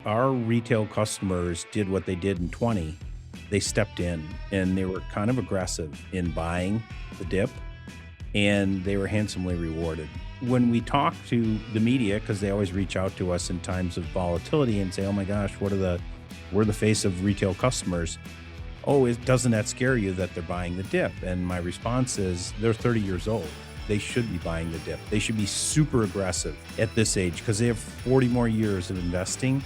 Our retail customers did what they did in 20. They stepped in and they were kind of aggressive in buying the dip, and they were handsomely rewarded. When we talk to the media, because they always reach out to us in times of volatility and say, "Oh my gosh, we're the face of retail customers." Oh, doesn't that scare you that they're buying the dip? And my response is, they're 30 years old. They should be buying the dip. They should be super aggressive at this age because they have 40 more years of investing.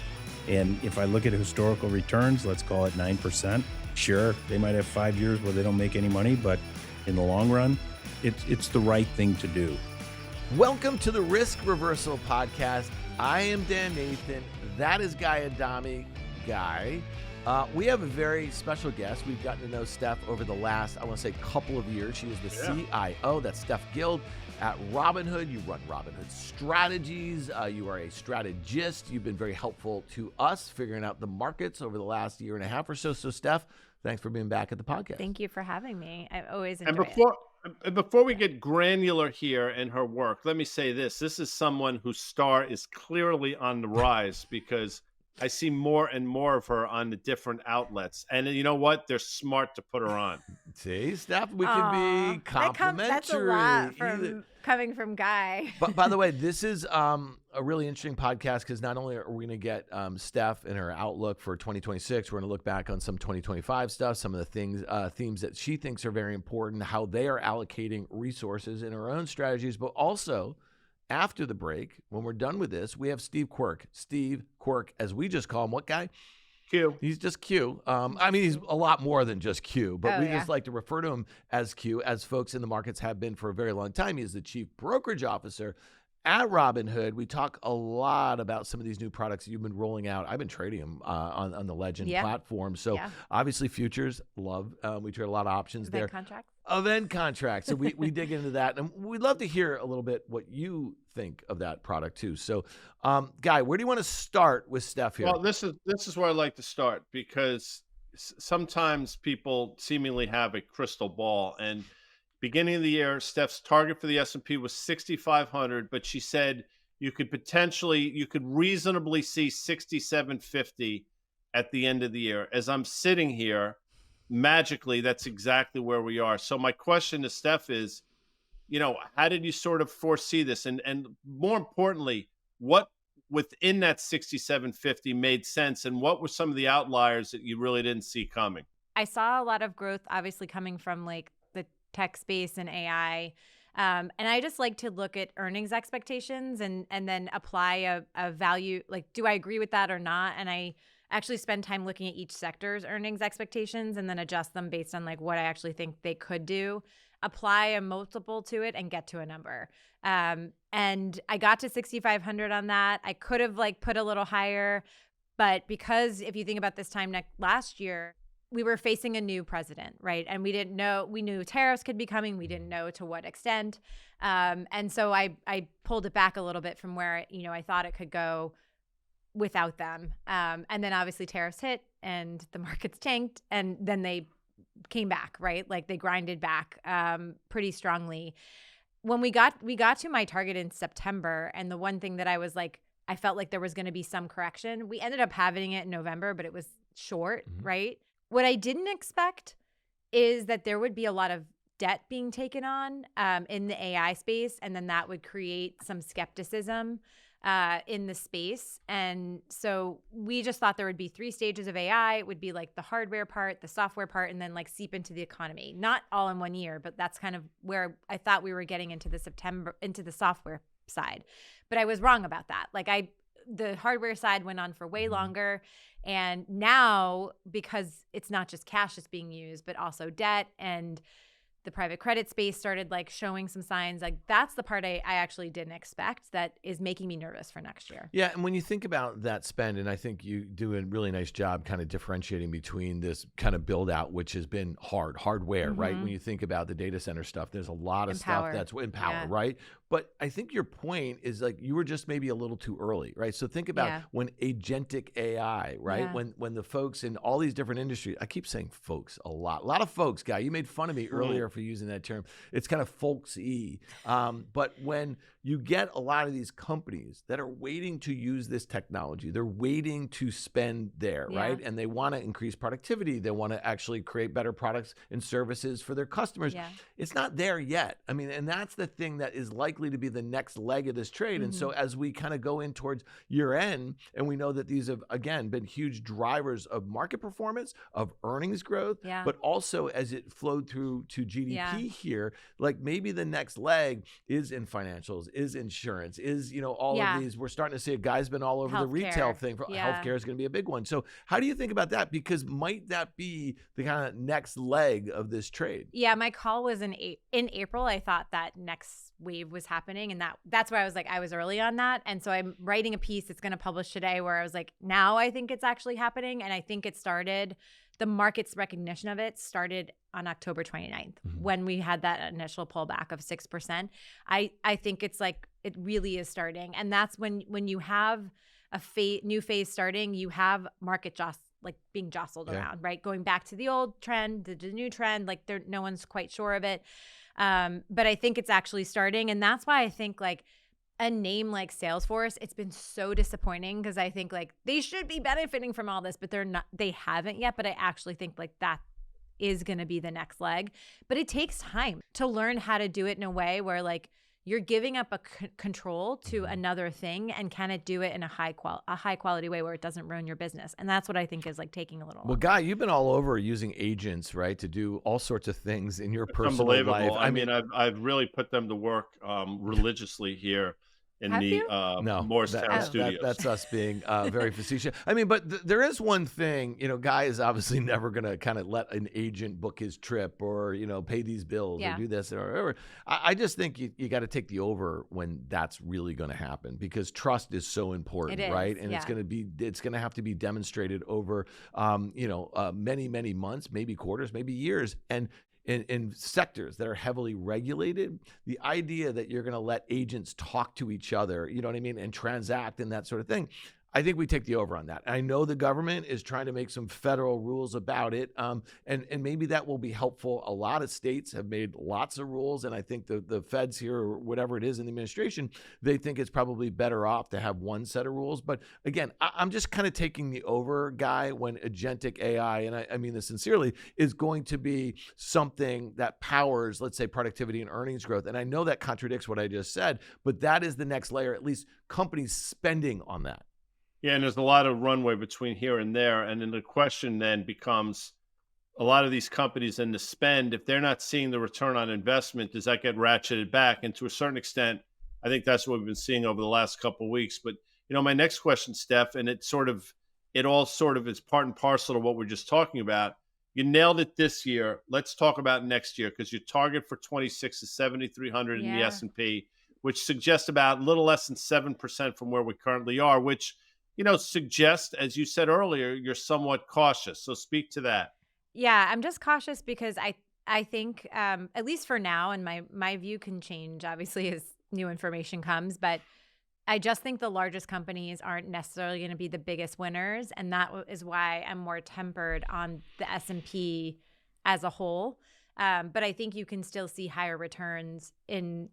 And if I look at historical returns, let's call it 9%. Sure, they might have 5 years where they don't make any money, but in the long run, it's the right thing to do. Welcome to the Risk Reversal Podcast. I am Dan Nathan. That is Guy Adami. Guy. We have a very special guest. We've gotten to know Steph over the last, I want to say, couple of years. She is the CIO. That's Steph Guild at Robinhood. You run Robinhood Strategies. You are a strategist. You've been very helpful to us figuring out the markets over the last year and a half or so. So, Steph, thanks for being back at the podcast. Thank you for having me. I always enjoy it. Before we get granular here in her work, let me say this. This is someone whose star is clearly on the rise because I see more and more of her on the different outlets. And you know what? They're smart to put her on. See, Steph, we can be complimentary. That's a lot coming from Guy. But by the way, this is a really interesting podcast because not only are we going to get Steph and her outlook for 2026, we're going to look back on some 2025 stuff, some of the themes that she thinks are very important, how they are allocating resources in her own strategies, but also after the break, when we're done with this, we have Steve Quirk. Steve Quirk, as we just call him, what guy? Q. He's just Q. I mean, he's a lot more than just Q, but we just like to refer to him as Q, as folks in the markets have been for a very long time. He is the Chief Brokerage Officer at Robinhood. We talk a lot about some of these new products that you've been rolling out. I've been trading them on the Legend platform. So obviously futures, love. We trade a lot of options there. Event contracts. So we dig into that. And we'd love to hear a little bit what you think of that product too. So Guy, where do you want to start with Steph here? Well, this is where I like to start because sometimes people seemingly have a crystal ball. And beginning of the year, Steph's target for the S&P was 6,500, but she said you could reasonably see 6,750 at the end of the year. As I'm sitting here, magically, that's exactly where we are. So my question to Steph is, how did you sort of foresee this? And more importantly, what within that 6,750 made sense? And what were some of the outliers that you really didn't see coming? I saw a lot of growth, obviously, coming from like the tech space and AI. And I just like to look at earnings expectations and then apply a value, like, do I agree with that or not? And I actually spend time looking at each sector's earnings expectations and then adjust them based on like what I actually think they could do, apply a multiple to it and get to a number. And I got to 6,500 on that. I could have like put a little higher, but because if you think about this time last year, we were facing a new president, right? And we knew tariffs could be coming. We didn't know to what extent. And so I pulled it back a little bit from where, I thought it could go without them. And then obviously tariffs hit and the markets tanked and then they came back, right? Like they grinded back pretty strongly. When we got to my target in September, and the one thing that I was like, I felt like there was going to be some correction. We ended up having it in November, but it was short, right? What I didn't expect is that there would be a lot of debt being taken on in the AI space, and then that would create some skepticism in the space. And so we just thought there would be 3 stages of AI. It would be like the hardware part, the software part, and then like seep into the economy. Not all in one year, but that's kind of where I thought we were getting into the software side. But I was wrong about that. Like the hardware side went on for way longer. And now, because it's not just cash that's being used, but also debt, and the private credit space started like showing some signs, like that's the part I actually didn't expect that is making me nervous for next year. Yeah. And when you think about that spend, and I think you do a really nice job kind of differentiating between this kind of build out, which has been hardware, right? When you think about the data center stuff, there's a lot of stuff that's right? But I think your point is like you were just maybe a little too early, right? So think about when agentic AI, right? When the folks in all these different industries, I keep saying folks a lot of folks, Guy, you made fun of me earlier for using that term. It's kind of folksy. But when you get a lot of these companies that are waiting to use this technology, they're waiting to spend there, right? And they want to increase productivity. They want to actually create better products and services for their customers. It's not there yet. I mean, and that's the thing that is likely to be the next leg of this trade. And so as we kind of go in towards year end, and we know that these have, again, been huge drivers of market performance, of earnings growth, but also as it flowed through to GDP here, like maybe the next leg is in financials, is insurance, is, all of these. We're starting to see a guy's been all over the retail thing. Healthcare is going to be a big one. So how do you think about that? Because might that be the kind of next leg of this trade? Yeah, my call was in April. I thought that next wave was happening, and that's where I was like, I was early on that. And so I'm writing a piece that's going to publish today where I was like, now I think it's actually happening. And I think it started, the market's recognition of it started on October 29th when we had that initial pullback of 6%. I think it's like, it really is starting. And that's when you have a new phase starting, you have market being jostled around, right? Going back to the old trend, the new trend, like no one's quite sure of it. But I think it's actually starting. And that's why I think like a name like Salesforce, it's been so disappointing because I think like they should be benefiting from all this, but they haven't yet. But I actually think like that is going to be the next leg. But it takes time to learn how to do it in a way where like you're giving up a control to another thing, and can it do it in a high quality way where it doesn't ruin your business? And that's what I think is like taking a little. Well, Guy, you've been all over using agents, right, to do all sorts of things in your personal life. I mean, I've really put them to work religiously here in Morristown studios. That's us being very facetious. I mean, but there is one thing, Guy is obviously never going to kind of let an agent book his trip or, pay these bills or do this or whatever. I just think you got to take the over when that's really going to happen, because trust is so important, right? And it's going to have to be demonstrated over, many, many months, maybe quarters, maybe years. And in sectors that are heavily regulated, the idea that you're going to let agents talk to each other, you know what I mean, and transact and that sort of thing, I think we take the over on that. I know the government is trying to make some federal rules about it, and maybe that will be helpful. A lot of states have made lots of rules, and I think the feds here, or whatever it is in the administration, they think it's probably better off to have one set of rules. But again, I'm just kind of taking the over, Guy, when agentic AI, and I mean this sincerely, is going to be something that powers, let's say, productivity and earnings growth. And I know that contradicts what I just said, but that is the next layer, at least companies spending on that. Yeah, and there's a lot of runway between here and there. And then the question then becomes, a lot of these companies in the spend, if they're not seeing the return on investment, does that get ratcheted back? And to a certain extent, I think that's what we've been seeing over the last couple of weeks. But, my next question, Steph, and it all sort of is part and parcel to what we're just talking about. You nailed it this year. Let's talk about next year, because your target for 26 is 7,300 in the S&P, which suggests about a little less than 7% from where we currently are, which suggest, as you said earlier, you're somewhat cautious. So speak to that. Yeah, I'm just cautious because I think, at least for now, and my view can change, obviously, as new information comes, but I just think the largest companies aren't necessarily going to be the biggest winners. And that is why I'm more tempered on the S&P as a whole. But I think you can still see higher returns in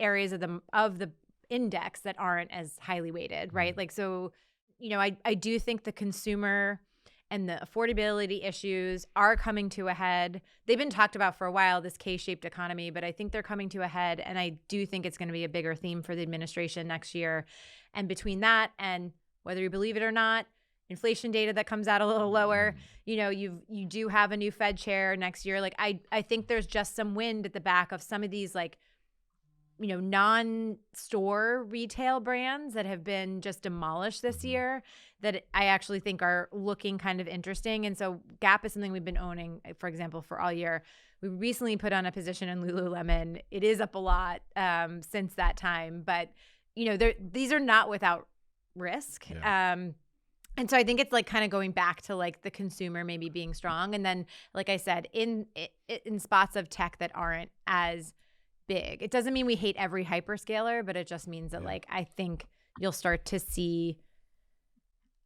areas of the index that aren't as highly weighted, right? Like, so, I do think the consumer and the affordability issues are coming to a head. They've been talked about for a while, this K-shaped economy, but I think they're coming to a head. And I do think it's going to be a bigger theme for the administration next year. And between that and whether you believe it or not, inflation data that comes out a little lower, you do have a new Fed chair next year. Like, I think there's just some wind at the back of some of these, like, non-store retail brands that have been just demolished this year that I actually think are looking kind of interesting. And so Gap is something we've been owning, for example, for all year. We recently put on a position in Lululemon. It is up a lot since that time, but these are not without risk. Yeah. And so I think it's like kind of going back to like the consumer maybe being strong. And then, like I said, in spots of tech that aren't as big. It doesn't mean we hate every hyperscaler, but it just means that like I think you'll start to see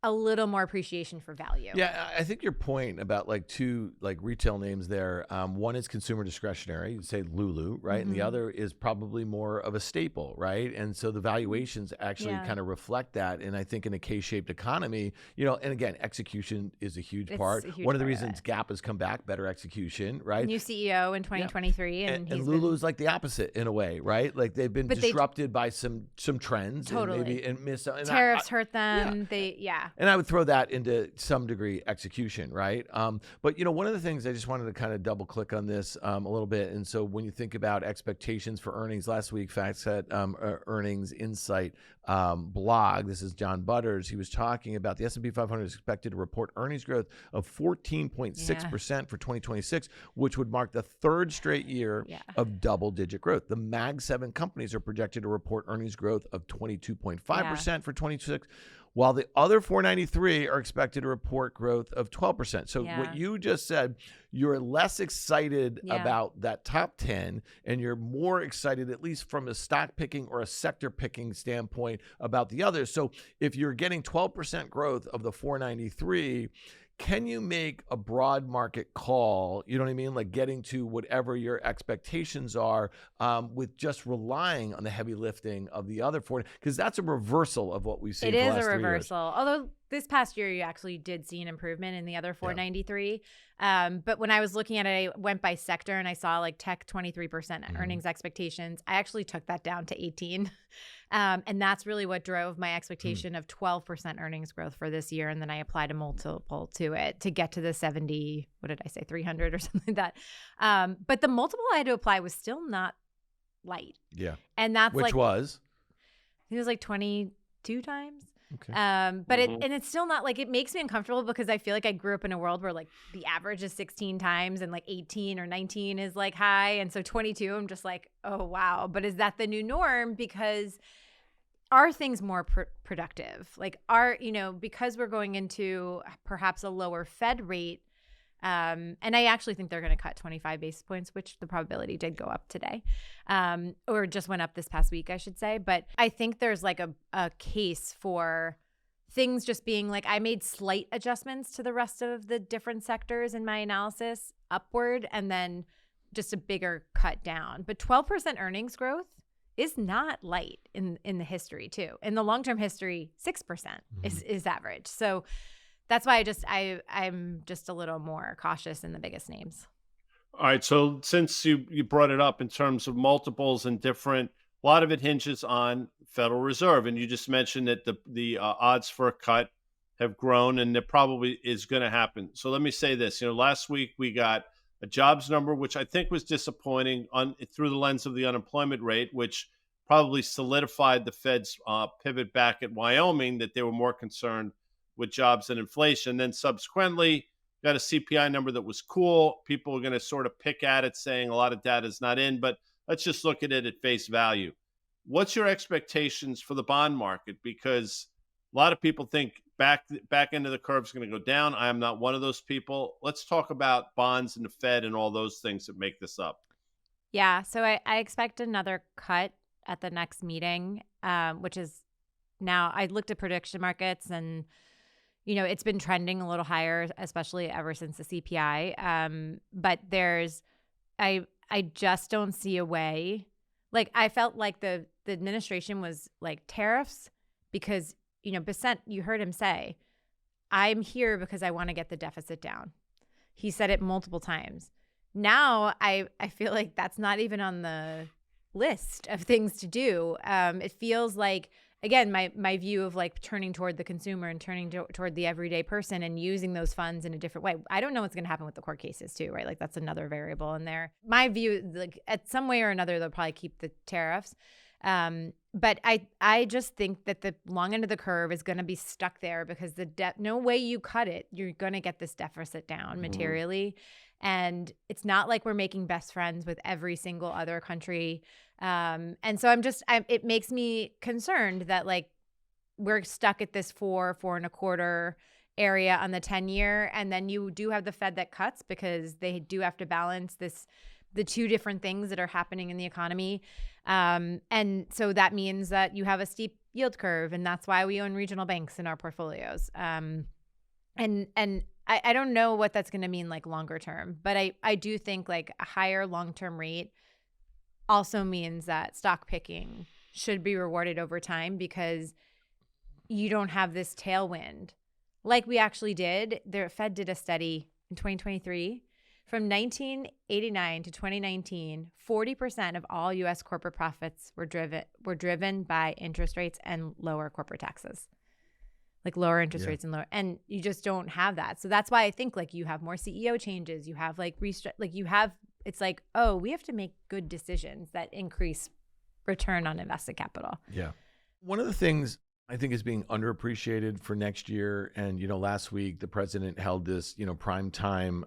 a little more appreciation for value. Yeah, I think your point about like two like retail names there. One is consumer discretionary, you say Lulu, right? And the other is probably more of a staple, right? And so the valuations actually kind of reflect that. And I think in a K-shaped economy, and again, execution is a huge part. One of the reasons Gap has come back, better execution, right? New CEO in 2023, and Lulu's like the opposite in a way, right? Like they've been disrupted by some trends, totally, and tariffs hurt them. And I would throw that into some degree execution, right? But one of the things I just wanted to kind of double click on this a little bit. And so when you think about expectations for earnings, last week FactSet Earnings Insight blog, this is John Butters. He was talking about the S&P 500 is expected to report earnings growth of 14.6% for 2026, which would mark the third straight year of double-digit growth. The Mag 7 companies are projected to report earnings growth of 22.5% for 2026. While the other 493 are expected to report growth of 12%. So what you just said, you're less excited about that top 10, and you're more excited, at least from a stock picking or a sector picking standpoint, about the others. So if you're getting 12% growth of the 493, can you make a broad market call, you know what I mean, like getting to whatever your expectations are with just relying on the heavy lifting of the other 40? Because that's a reversal of what we've seen for the last 3 years. It is a reversal. Although this past year, you actually did see an improvement in the other 493. But when I was looking at it, I went by sector and I saw like tech 23% earnings expectations. I actually took that down to 18. And that's really what drove my expectation of 12% earnings growth for this year. And then I applied a multiple to it to get to the 70, what did I say, 300 or something like that. But the multiple I had to apply was still not light. Yeah. And that's Which was? It was like 22 times. Okay. But it's still not like, it makes me uncomfortable because I feel like I grew up in a world where like the average is 16 times and like 18 or 19 is like high. And so 22, I'm just like, oh, wow. But is that the new norm? Because are things more productive? Like because we're going into perhaps a lower Fed rate, and I actually think they're going to cut 25 basis points, which the probability did go up today, or just went up this past week, I should say. But I think there's like a case for things just being like, I made slight adjustments to the rest of the different sectors in my analysis upward, and then just a bigger cut down. But 12% earnings growth is not light in the history too. In the long-term history, 6% is average. So that's why I'm just a little more cautious in the biggest names. All right. So since you brought it up in terms of multiples and different, a lot of it hinges on Federal Reserve. And you just mentioned that the odds for a cut have grown, and it probably is going to happen. So let me say this, last week we got a jobs number, which I think was disappointing through the lens of the unemployment rate, which probably solidified the Fed's pivot back at Wyoming, that they were more concerned with jobs and inflation. Then subsequently got a CPI number that was cool. People are going to sort of pick at it saying a lot of data is not in, but let's just look at it at face value. What's your expectations for the bond market? Because a lot of people think back end of the curve is going to go down. I am not one of those people. Let's talk about bonds and the Fed and all those things that make this up. Yeah. So I expect another cut at the next meeting, which is now I looked at prediction markets and it's been trending a little higher, especially ever since the CPI. But I just don't see a way. Like I felt like the administration was like tariffs because, Bissett, you heard him say, I'm here because I want to get the deficit down. He said it multiple times. Now I feel like that's not even on the list of things to do. It feels like, again, my view of like turning toward the consumer and turning toward the everyday person and using those funds in a different way. I don't know what's going to happen with the court cases too, right? Like that's another variable in there. My view, like at some way or another, they'll probably keep the tariffs. But I just think that the long end of the curve is going to be stuck there because no way you cut it, you're going to get this deficit down materially. And it's not like we're making best friends with every single other country. And so it makes me concerned that like we're stuck at this 4.25 area on the 10-year. And then you do have the Fed that cuts because they do have to balance the two different things that are happening in the economy. And so that means that you have a steep yield curve, and that's why we own regional banks in our portfolios. And I don't know what that's going to mean like longer term, but I do think like a higher long-term rate also means that stock picking should be rewarded over time, because you don't have this tailwind like we actually did. The Fed did a study in 2023. From 1989 to 2019, 40% of all U.S. corporate profits were driven by interest rates and lower corporate taxes, like lower interest rates and lower. And you just don't have that. So that's why I think like you have more CEO changes. You have like it's like, oh, we have to make good decisions that increase return on invested capital. Yeah. One of the things I think is being underappreciated for next year. And, last week the president held this, prime time,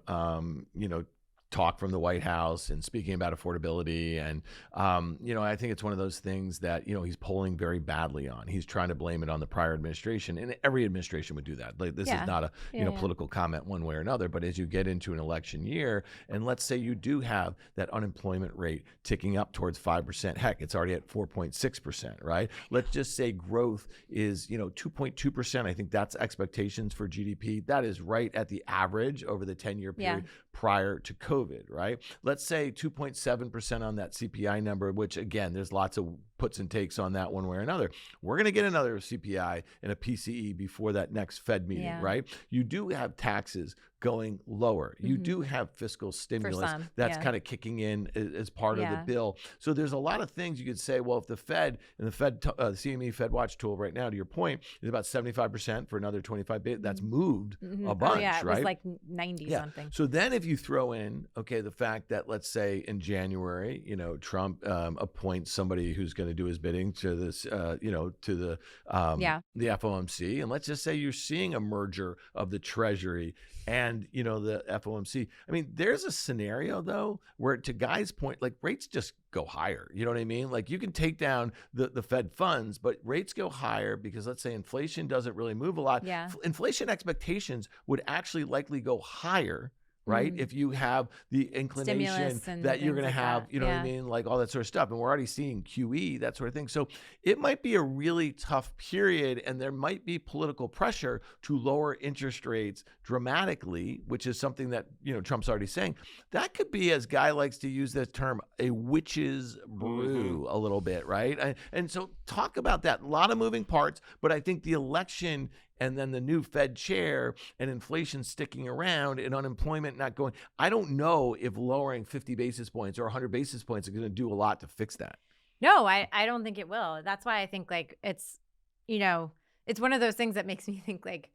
talk from the White House and speaking about affordability. And, I think it's one of those things that, he's polling very badly on. He's trying to blame it on the prior administration, and every administration would do that. Like, this is not a, political comment one way or another, but as you get into an election year, and let's say you do have that unemployment rate ticking up towards 5%, heck, it's already at 4.6%, right? Let's just say growth is, 2.2%. I think that's expectations for GDP. That is right at the average over the 10-year period prior to COVID, right? Let's say 2.7% on that CPI number, which again, there's lots of puts and takes on that one way or another. We're going to get another CPI and a PCE before that next Fed meeting, right? You do have taxes going lower. You do have fiscal stimulus that's kind of kicking in as part of the bill. So there's a lot of things you could say, well, if the Fed and the CME Fed Watch tool right now, to your point, is about 75% for another 25 that's moved a bunch, it right? was like 90 something. So then if you throw in, the fact that let's say in January, Trump appoints somebody who's going to do his bidding to this, to the FOMC, and let's just say you're seeing a merger of the Treasury and the FOMC. I mean, there's a scenario though where, to Guy's point, like rates just go higher. You know what I mean? Like you can take down the Fed funds, but rates go higher because let's say inflation doesn't really move a lot. Inflation expectations would actually likely go higher, right? If you have the inclination that you're going to have, what I mean? Like all that sort of stuff. And we're already seeing QE, that sort of thing. So it might be a really tough period, and there might be political pressure to lower interest rates dramatically, which is something that, Trump's already saying. That could be, as Guy likes to use this term, a witch's brew a little bit, right? And so talk about that. A lot of moving parts, but I think the election and then the new Fed chair and inflation sticking around and unemployment not going. I don't know if lowering 50 basis points or 100 basis points are going to do a lot to fix that. No, I don't think it will. That's why I think like it's, it's one of those things that makes me think like,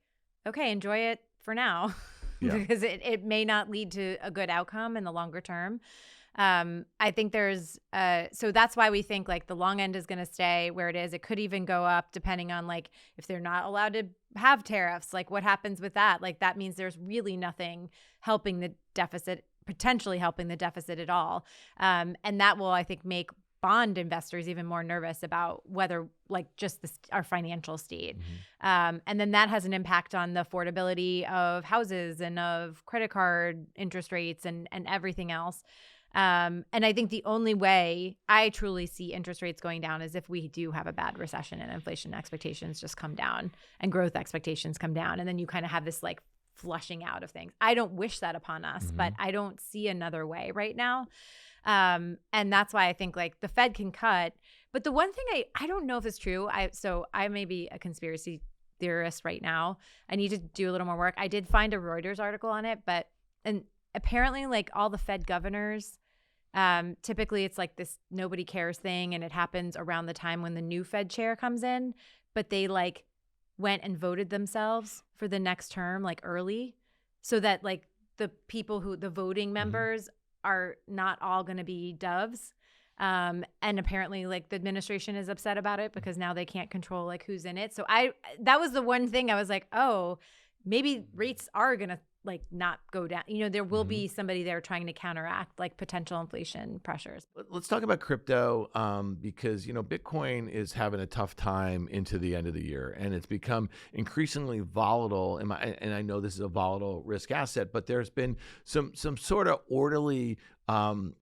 okay, enjoy it for now because it may not lead to a good outcome in the longer term. I think there's, so that's why we think like the long end is going to stay where it is. It could even go up depending on like, if they're not allowed to have tariffs, like what happens with that? Like that means there's really nothing helping the deficit, potentially helping the deficit at all. And that will, I think, make bond investors even more nervous about whether like just our financial state. And then that has an impact on the affordability of houses and of credit card interest rates and everything else. And I think the only way I truly see interest rates going down is if we do have a bad recession and inflation expectations just come down and growth expectations come down. And then you kind of have this like flushing out of things. I don't wish that upon us, but I don't see another way right now. And that's why I think like the Fed can cut. But the one thing I don't know if it's true. So I may be a conspiracy theorist right now. I need to do a little more work. I did find a Reuters article on it, and apparently like all the Fed governors, typically it's like this nobody cares thing, and it happens around the time when the new Fed chair comes in, but they like went and voted themselves for the next term like early, so that like the people the voting members are not all going to be doves. And apparently like the administration is upset about it because now they can't control like who's in it. So that was the one thing I was like, oh, maybe rates are going to like not go down. There will be somebody there trying to counteract like potential inflation pressures. Let's talk about crypto because, Bitcoin is having a tough time into the end of the year, and it's become increasingly volatile. And I know this is a volatile risk asset, but there's been some sort of orderly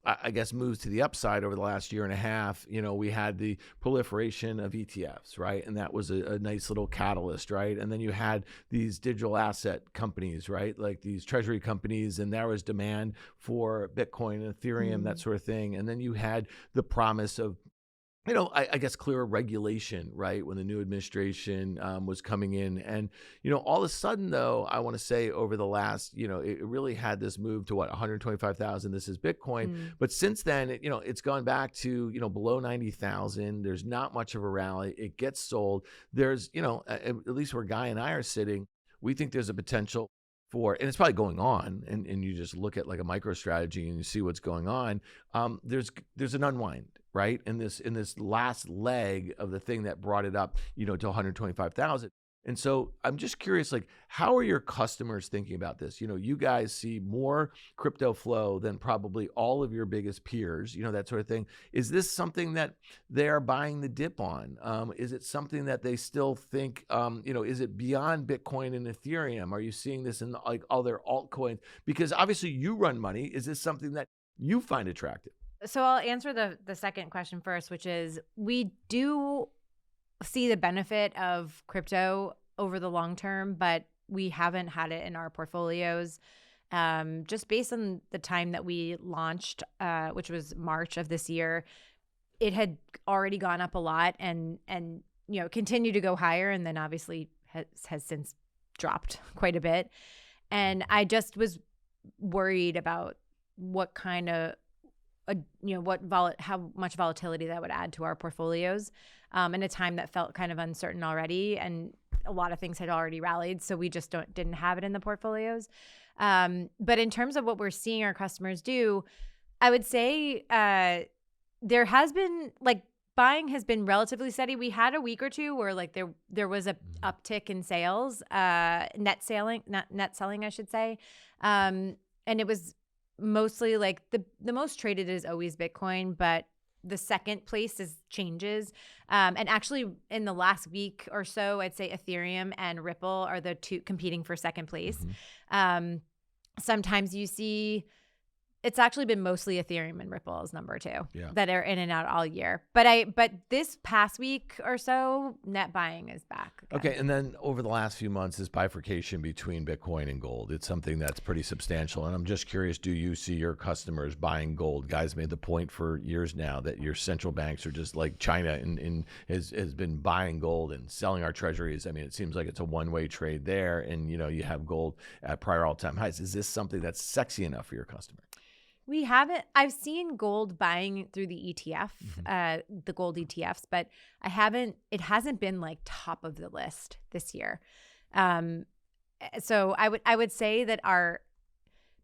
I guess, moves to the upside over the last year and a half, we had the proliferation of ETFs, right? And that was a nice little catalyst, right? And then you had these digital asset companies, right? Like these treasury companies, and there was demand for Bitcoin and Ethereum, that sort of thing. And then you had the promise of I guess clearer regulation, right? When the new administration was coming in. And, all of a sudden, though, I want to say over the last, it really had this move to 125,000. This is Bitcoin. But since then, it's gone back to, below 90,000. There's not much of a rally. It gets sold. There's, at least where Guy and I are sitting, we think there's a potential for, and it's probably going on, and you just look at like a micro strategy and you see what's going on. There's an unwind, right? In this last leg of the thing that brought it up, to 125,000. And so I'm just curious, like, how are your customers thinking about this? You guys see more crypto flow than probably all of your biggest peers, that sort of thing. Is this something that they are buying the dip on? Is it something that they still think, is it beyond Bitcoin and Ethereum? Are you seeing this in like other altcoins? Because obviously you run money. Is this something that you find attractive? So I'll answer the second question first, which is we do see the benefit of crypto over the long term, but we haven't had it in our portfolios. Just based on the time that we launched, which was March of this year, it had already gone up a lot and continued to go higher, and then obviously has since dropped quite a bit. And I just was worried about what kind of how much volatility that would add to our portfolios in a time that felt kind of uncertain already, and a lot of things had already rallied, so we just didn't have it in the portfolios. But in terms of what we're seeing our customers do, I would say there has been buying has been relatively steady. We had a week or two where there was a uptick in sales, net selling, I should say, and it was mostly the most traded is always Bitcoin, but the second place is changes. And actually in the last week or so, I'd say Ethereum and Ripple are the two competing for second place. Sometimes you see it's actually been mostly Ethereum and Ripple as number two that are in and out all year. But this past week or so, net buying is back again. Okay, and then over the last few months, this bifurcation between Bitcoin and gold, it's something that's pretty substantial. And I'm just curious, do you see your customers buying gold? Guys made the point for years now that your central banks are just like China and has been buying gold and selling our treasuries. I mean, it seems like it's a one-way trade there, and you have gold at prior all-time highs. Is this something that's sexy enough for your customer? We haven't. I've seen gold buying through the ETF, the gold ETFs, but I haven't. It hasn't been top of the list this year. So I would say that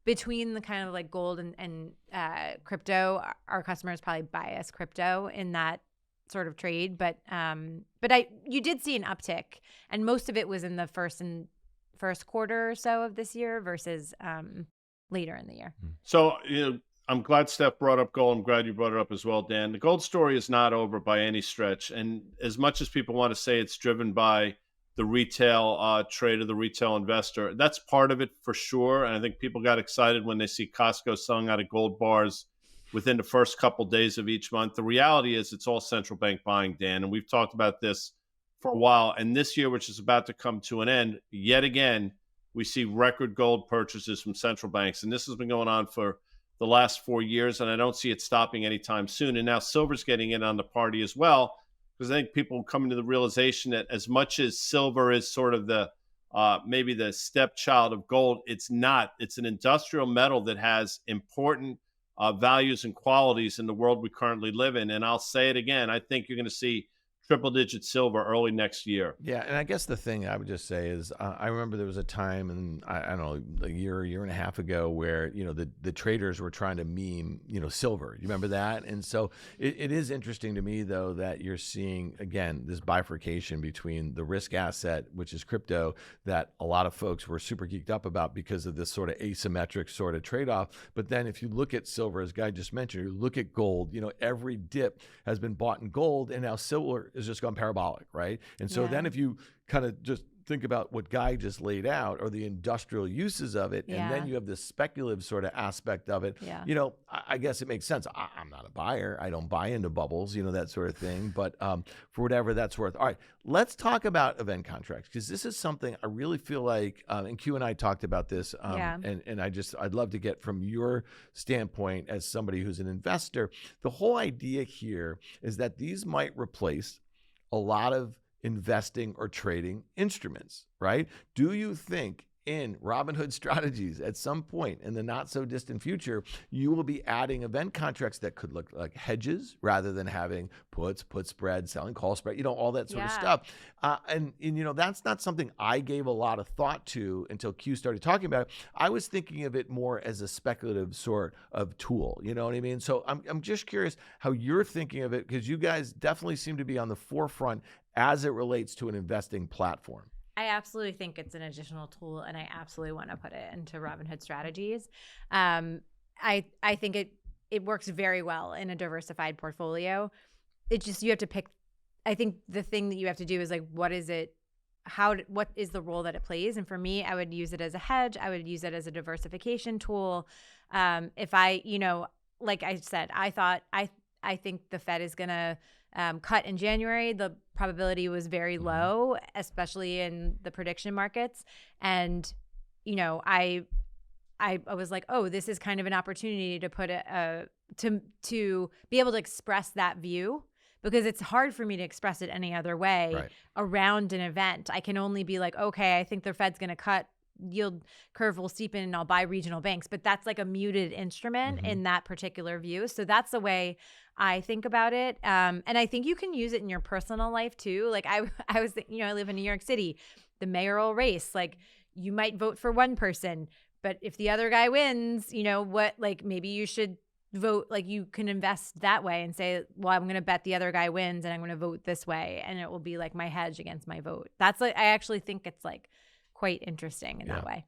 between the kind of gold and crypto, our customers probably bias crypto in that sort of trade. But you did see an uptick, and most of it was in the first quarter or so of this year versus later in the year. So, I'm glad Steph brought up gold. I'm glad you brought it up as well, Dan. The gold story is not over by any stretch. And as much as people want to say it's driven by the retail trade of the retail investor, that's part of it for sure. And I think people got excited when they see Costco selling out of gold bars within the first couple days of each month. The reality is it's all central bank buying, Dan. And we've talked about this for a while. And this year, which is about to come to an end, yet again, we see record gold purchases from central banks. And this has been going on for the last 4 years, and I don't see it stopping anytime soon. And now silver's getting in on the party as well, because I think people coming to the realization that as much as silver is sort of the maybe the stepchild of gold, it's not. It's an industrial metal that has important values and qualities in the world we currently live in. And I'll say it again, I think you're going to see triple-digit silver early next year. Yeah, and I guess the thing I would just say is I remember there was a time, and I don't know, a year and a half ago where, the traders were trying to meme, silver. You remember that? And so it is interesting to me, though, that you're seeing, again, this bifurcation between the risk asset, which is crypto, that a lot of folks were super geeked up about because of this sort of asymmetric sort of trade-off. But then if you look at silver, as Guy just mentioned, you look at gold, every dip has been bought in gold, and now silver has just gone parabolic, right? And so then if you kind of just think about what Guy just laid out, or the industrial uses of it, and then you have this speculative sort of aspect of it. Yeah. You know, I guess it makes sense. I'm not a buyer. I don't buy into bubbles, you know, that sort of thing. But for whatever that's worth. All right, let's talk about event contracts, because this is something I really feel like, and Q and I talked about this, and I'd love to get from your standpoint as somebody who's an investor. The whole idea here is that these might replace a lot of investing or trading instruments, right? Do you think in Robinhood Strategies at some point in the not so distant future, you will be adding event contracts that could look like hedges rather than having puts, put spread, selling call spread, you know, all that sort of stuff. And, you know, that's not something I gave a lot of thought to until Q started talking about it. I was thinking of it more as a speculative sort of tool, you know what I mean? So I'm just curious how you're thinking of it, because you guys definitely seem to be on the forefront as it relates to an investing platform. I absolutely think it's an additional tool, and I absolutely want to put it into Robinhood Strategies. I think it works very well in a diversified portfolio. It just, you have to pick. I think the thing that you have to do is like, what is it? What is the role that it plays? And for me, I would use it as a hedge. I would use it as a diversification tool. If I, you know, like I said, I think the Fed is going to cut in January. The probability was very low, especially in the prediction markets. And, you know, I was like, oh, this is kind of an opportunity to put to be able to express that view, because it's hard for me to express it any other way around an event. I can only be like, okay, I think the Fed's going to cut, yield curve will steepen, and I'll buy regional banks. But that's like a muted instrument in that particular view. So that's the way I think about it. And I think you can use it in your personal life too. Like I was, you know, I live in New York City, the mayoral race, like you might vote for one person, but if the other guy wins, you know what, like maybe you should vote, like you can invest that way and say, well, I'm going to bet the other guy wins and I'm going to vote this way. And it will be like my hedge against my vote. That's like, I actually think it's like quite interesting in that way.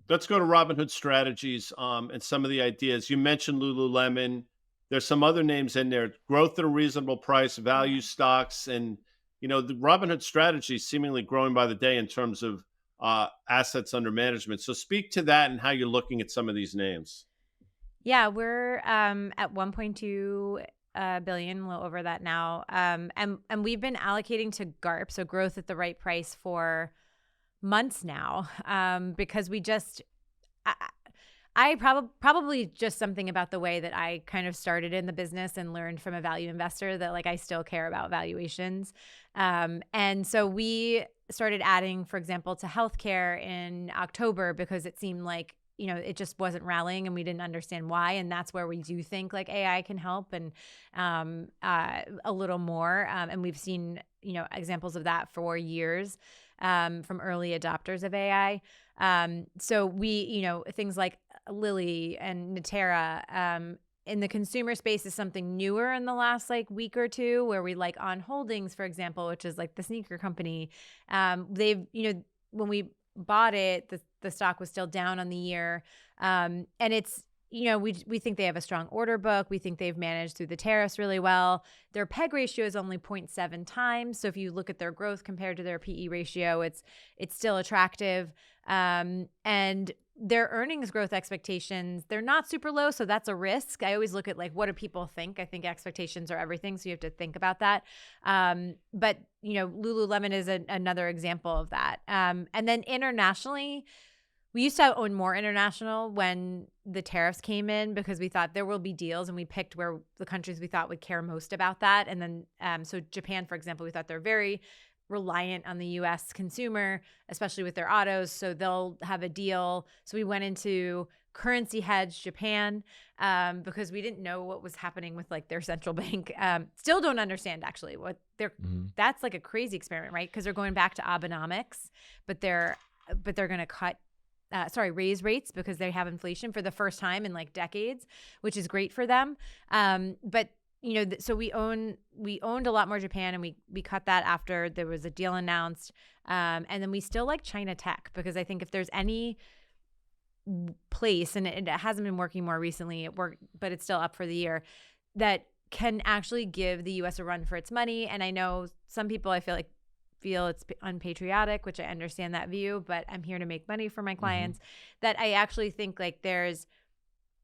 Let's go to Robinhood Strategies and some of the ideas. You mentioned Lululemon. There's some other names in there: growth at a reasonable price, value stocks, and, you know, the Robinhood Strategies seemingly growing by the day in terms of assets under management. So speak to that and how you're looking at some of these names. Yeah, we're at 1.2 billion, a little over that now. And we've been allocating to GARP, so growth at the right price, for months now, because we just, I probably just something about the way that I kind of started in the business and learned from a value investor that like I still care about valuations. And so we started adding, for example, to healthcare in October, because it seemed like, you know, it just wasn't rallying and we didn't understand why. And that's where we do think like AI can help, and a little more. And we've seen, you know, examples of that for years from early adopters of AI. So we, you know, things like Lilly and Natera in the consumer space is something newer in the last like week or two, where we like On Holdings, for example, which is like the sneaker company. They've, you know, when we bought it, the stock was still down on the year. And it's, you know, we think they have a strong order book. We think they've managed through the tariffs really well. Their PEG ratio is only 0.7 times. So if you look at their growth compared to their PE ratio, it's still attractive. And their earnings growth expectations, they're not super low. So that's a risk. I always look at like, what do people think? I think expectations are everything. So you have to think about that. But, you know, Lululemon is another example of that. And then internationally, we used to own more international when the tariffs came in, because we thought there will be deals, and we picked where the countries we thought would care most about that. And then, so Japan, for example, we thought they're very reliant on the US consumer, especially with their autos. So they'll have a deal. So we went into currency hedge Japan, because we didn't know what was happening with like their central bank. Still don't understand actually what they're, that's like a crazy experiment, right? Because they're going back to Abenomics, but they're going to raise rates because they have inflation for the first time in like decades, which is great for them. But you know, so we owned a lot more Japan, and we cut that after there was a deal announced. And then we still like China tech, because I think if there's any place, and it hasn't been working more recently, it worked, but it's still up for the year, that can actually give the US a run for its money. And I know some people, I feel like, feel it's unpatriotic, which I understand that view, but I'm here to make money for my clients, that I actually think like there's,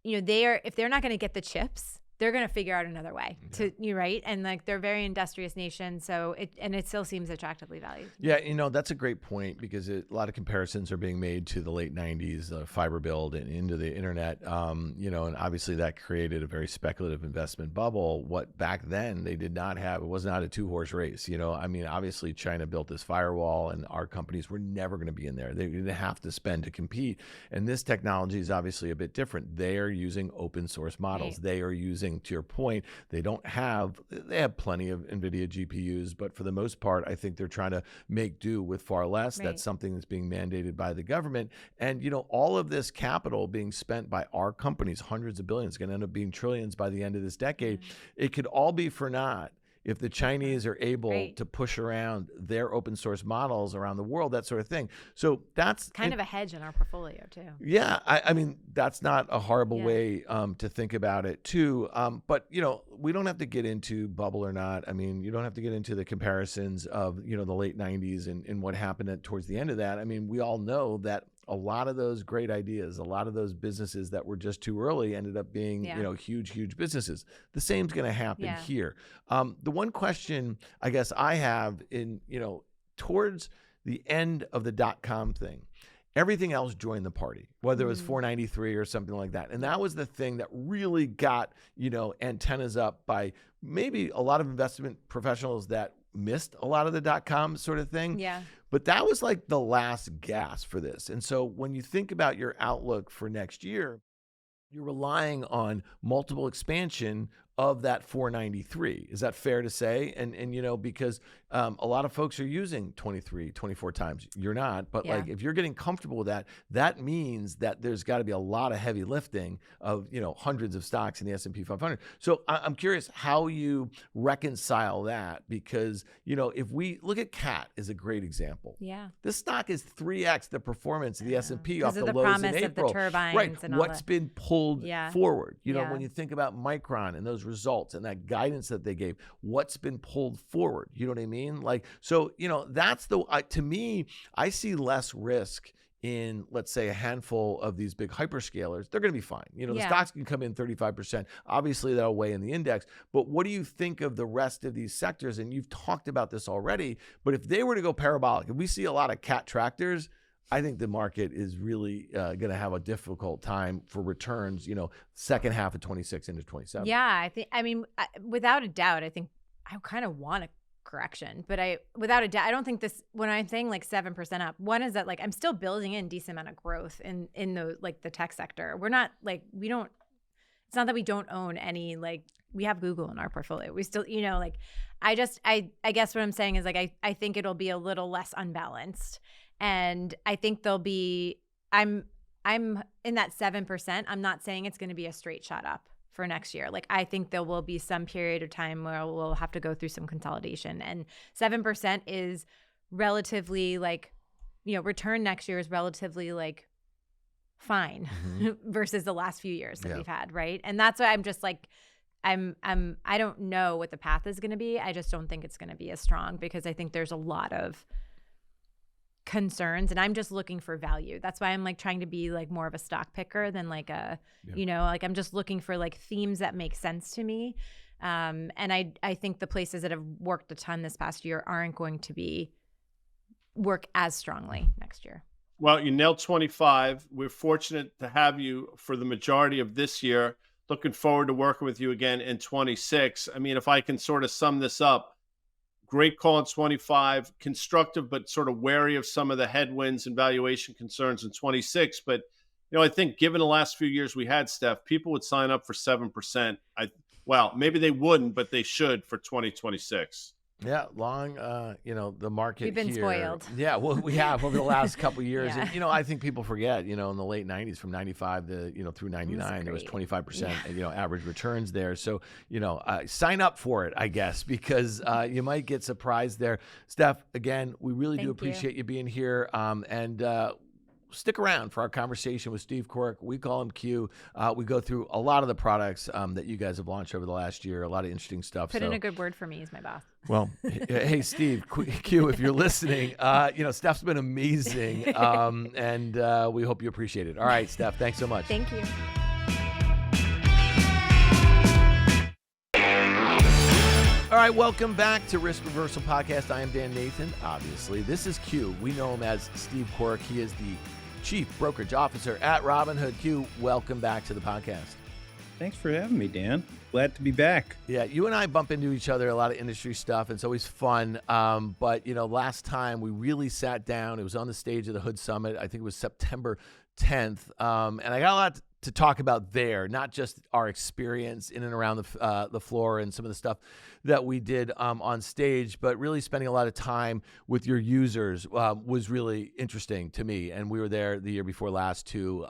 if they're not going to get the chips, they're going to figure out another way to right. And like, they're a very industrious nation. So it still seems attractively valued. Yeah. That's a great point, because a lot of comparisons are being made to the late 90s, fiber build and into the internet. And obviously that created a very speculative investment bubble. What back then they did not have, it was not a 2-horse race. Obviously China built this firewall and our companies were never going to be in there. They didn't have to spend to compete. And this technology is obviously a bit different. They are using open source models. Right. They are using, to your point, they have plenty of NVIDIA GPUs, but for the most part, I think they're trying to make do with far less. Right. That's something that's being mandated by the government. And, all of this capital being spent by our companies, hundreds of billions, going to end up being trillions by the end of this decade. It could all be for naught if the Chinese are able to push around their open source models around the world, that sort of thing. So that's kind of a hedge in our portfolio too. Yeah, I mean, that's not a horrible way to think about it too. But we don't have to get into bubble or not. I mean, you don't have to get into the comparisons of the late 90s and what happened towards the end of that. I mean, we all know that a lot of those great ideas, a lot of those businesses that were just too early ended up being, huge businesses. The same's going to happen here. The one question I guess I have towards the end of the .com thing, everything else joined the party, whether it was 493 or something like that. And that was the thing that really got, antennas up by maybe a lot of investment professionals that missed a lot of the .com sort of thing. Yeah. But that was like the last gasp for this. And so when you think about your outlook for next year, you're relying on multiple expansion of that 493. Is that fair to say? And because a lot of folks are using 23, 24 times. You're not, but like if you're getting comfortable with that, that means that there's got to be a lot of heavy lifting of, hundreds of stocks in the S&P 500. So I'm curious how you reconcile that, because, if we look at CAT is a great example. Yeah. This stock is 3x the performance of the S&P off the lows in April. Because of the promise of the turbines right. and all What's that. been pulled forward? When you think about Micron and those results and that guidance that they gave, what's been pulled forward? You know what I mean? That's to me, I see less risk in, let's say, a handful of these big hyperscalers. They're going to be fine. The stocks can come in 35%. Obviously, that'll weigh in the index. But what do you think of the rest of these sectors? And you've talked about this already, but if they were to go parabolic, if we see a lot of CAT tractors, I think the market is really going to have a difficult time for returns, second half of 26 into 27. Yeah, without a doubt, I think I kind of want a correction, but without a doubt, I don't think this, when I'm saying like 7% up, one is that like I'm still building in decent amount of growth in the tech sector. We're not like, it's not that we don't own any, like we have Google in our portfolio. We still, I guess what I'm saying is like, I think it'll be a little less unbalanced. And I think I'm in that 7%. I'm not saying it's going to be a straight shot up for next year. Like I think there will be some period of time where we'll have to go through some consolidation, and 7% is relatively like, return next year is relatively like fine versus the last few years that we've had. Right. And that's why I'm just like, I don't know what the path is going to be. I just don't think it's going to be as strong, because I think there's a lot of concerns, and I'm just looking for value. That's why I'm like trying to be like more of a stock picker than like like I'm just looking for like themes that make sense to me. And I think the places that have worked a ton this past year aren't going to work as strongly next year. Well, you nailed 25. We're fortunate to have you for the majority of this year. Looking forward to working with you again in 26. I mean, if I can sort of sum this up, great call in 25, constructive, but sort of wary of some of the headwinds and valuation concerns in 26. But, I think given the last few years we had, Steph, people would sign up for 7%. Maybe they wouldn't, but they should for 2026. Yeah, long, the market We've been here. spoiled. Yeah, well, we have over the last couple of years. Yeah. And, I think people forget, in the late 90s from 95 to, through 99, there was 25%, average returns there. So, sign up for it, I guess, because you might get surprised there. Steph, again, we really do appreciate you being here. And stick around for our conversation with Steve Quirk. We call him Q. We go through a lot of the products that you guys have launched over the last year, a lot of interesting stuff. Put in a good word for me, he's my boss. Well, hey, Steve, Q, if you're listening, Steph's been amazing, and we hope you appreciate it. All right, Steph, thanks so much. Thank you. All right, welcome back to Risk Reversal Podcast. I am Dan Nathan, obviously. This is Q. We know him as Steve Quirk. He is the Chief Brokerage Officer at Robinhood. Q, welcome back to the podcast. Thanks for having me, Dan. Glad to be back. Yeah, you and I bump into each other, a lot of industry stuff. It's always fun. But, last time we really sat down. It was on the stage of the Hood Summit. I think it was September 10th. And I got a lot to talk about there, not just our experience in and around the floor and some of the stuff that we did on stage, but really spending a lot of time with your users was really interesting to me. And we were there the year before last too.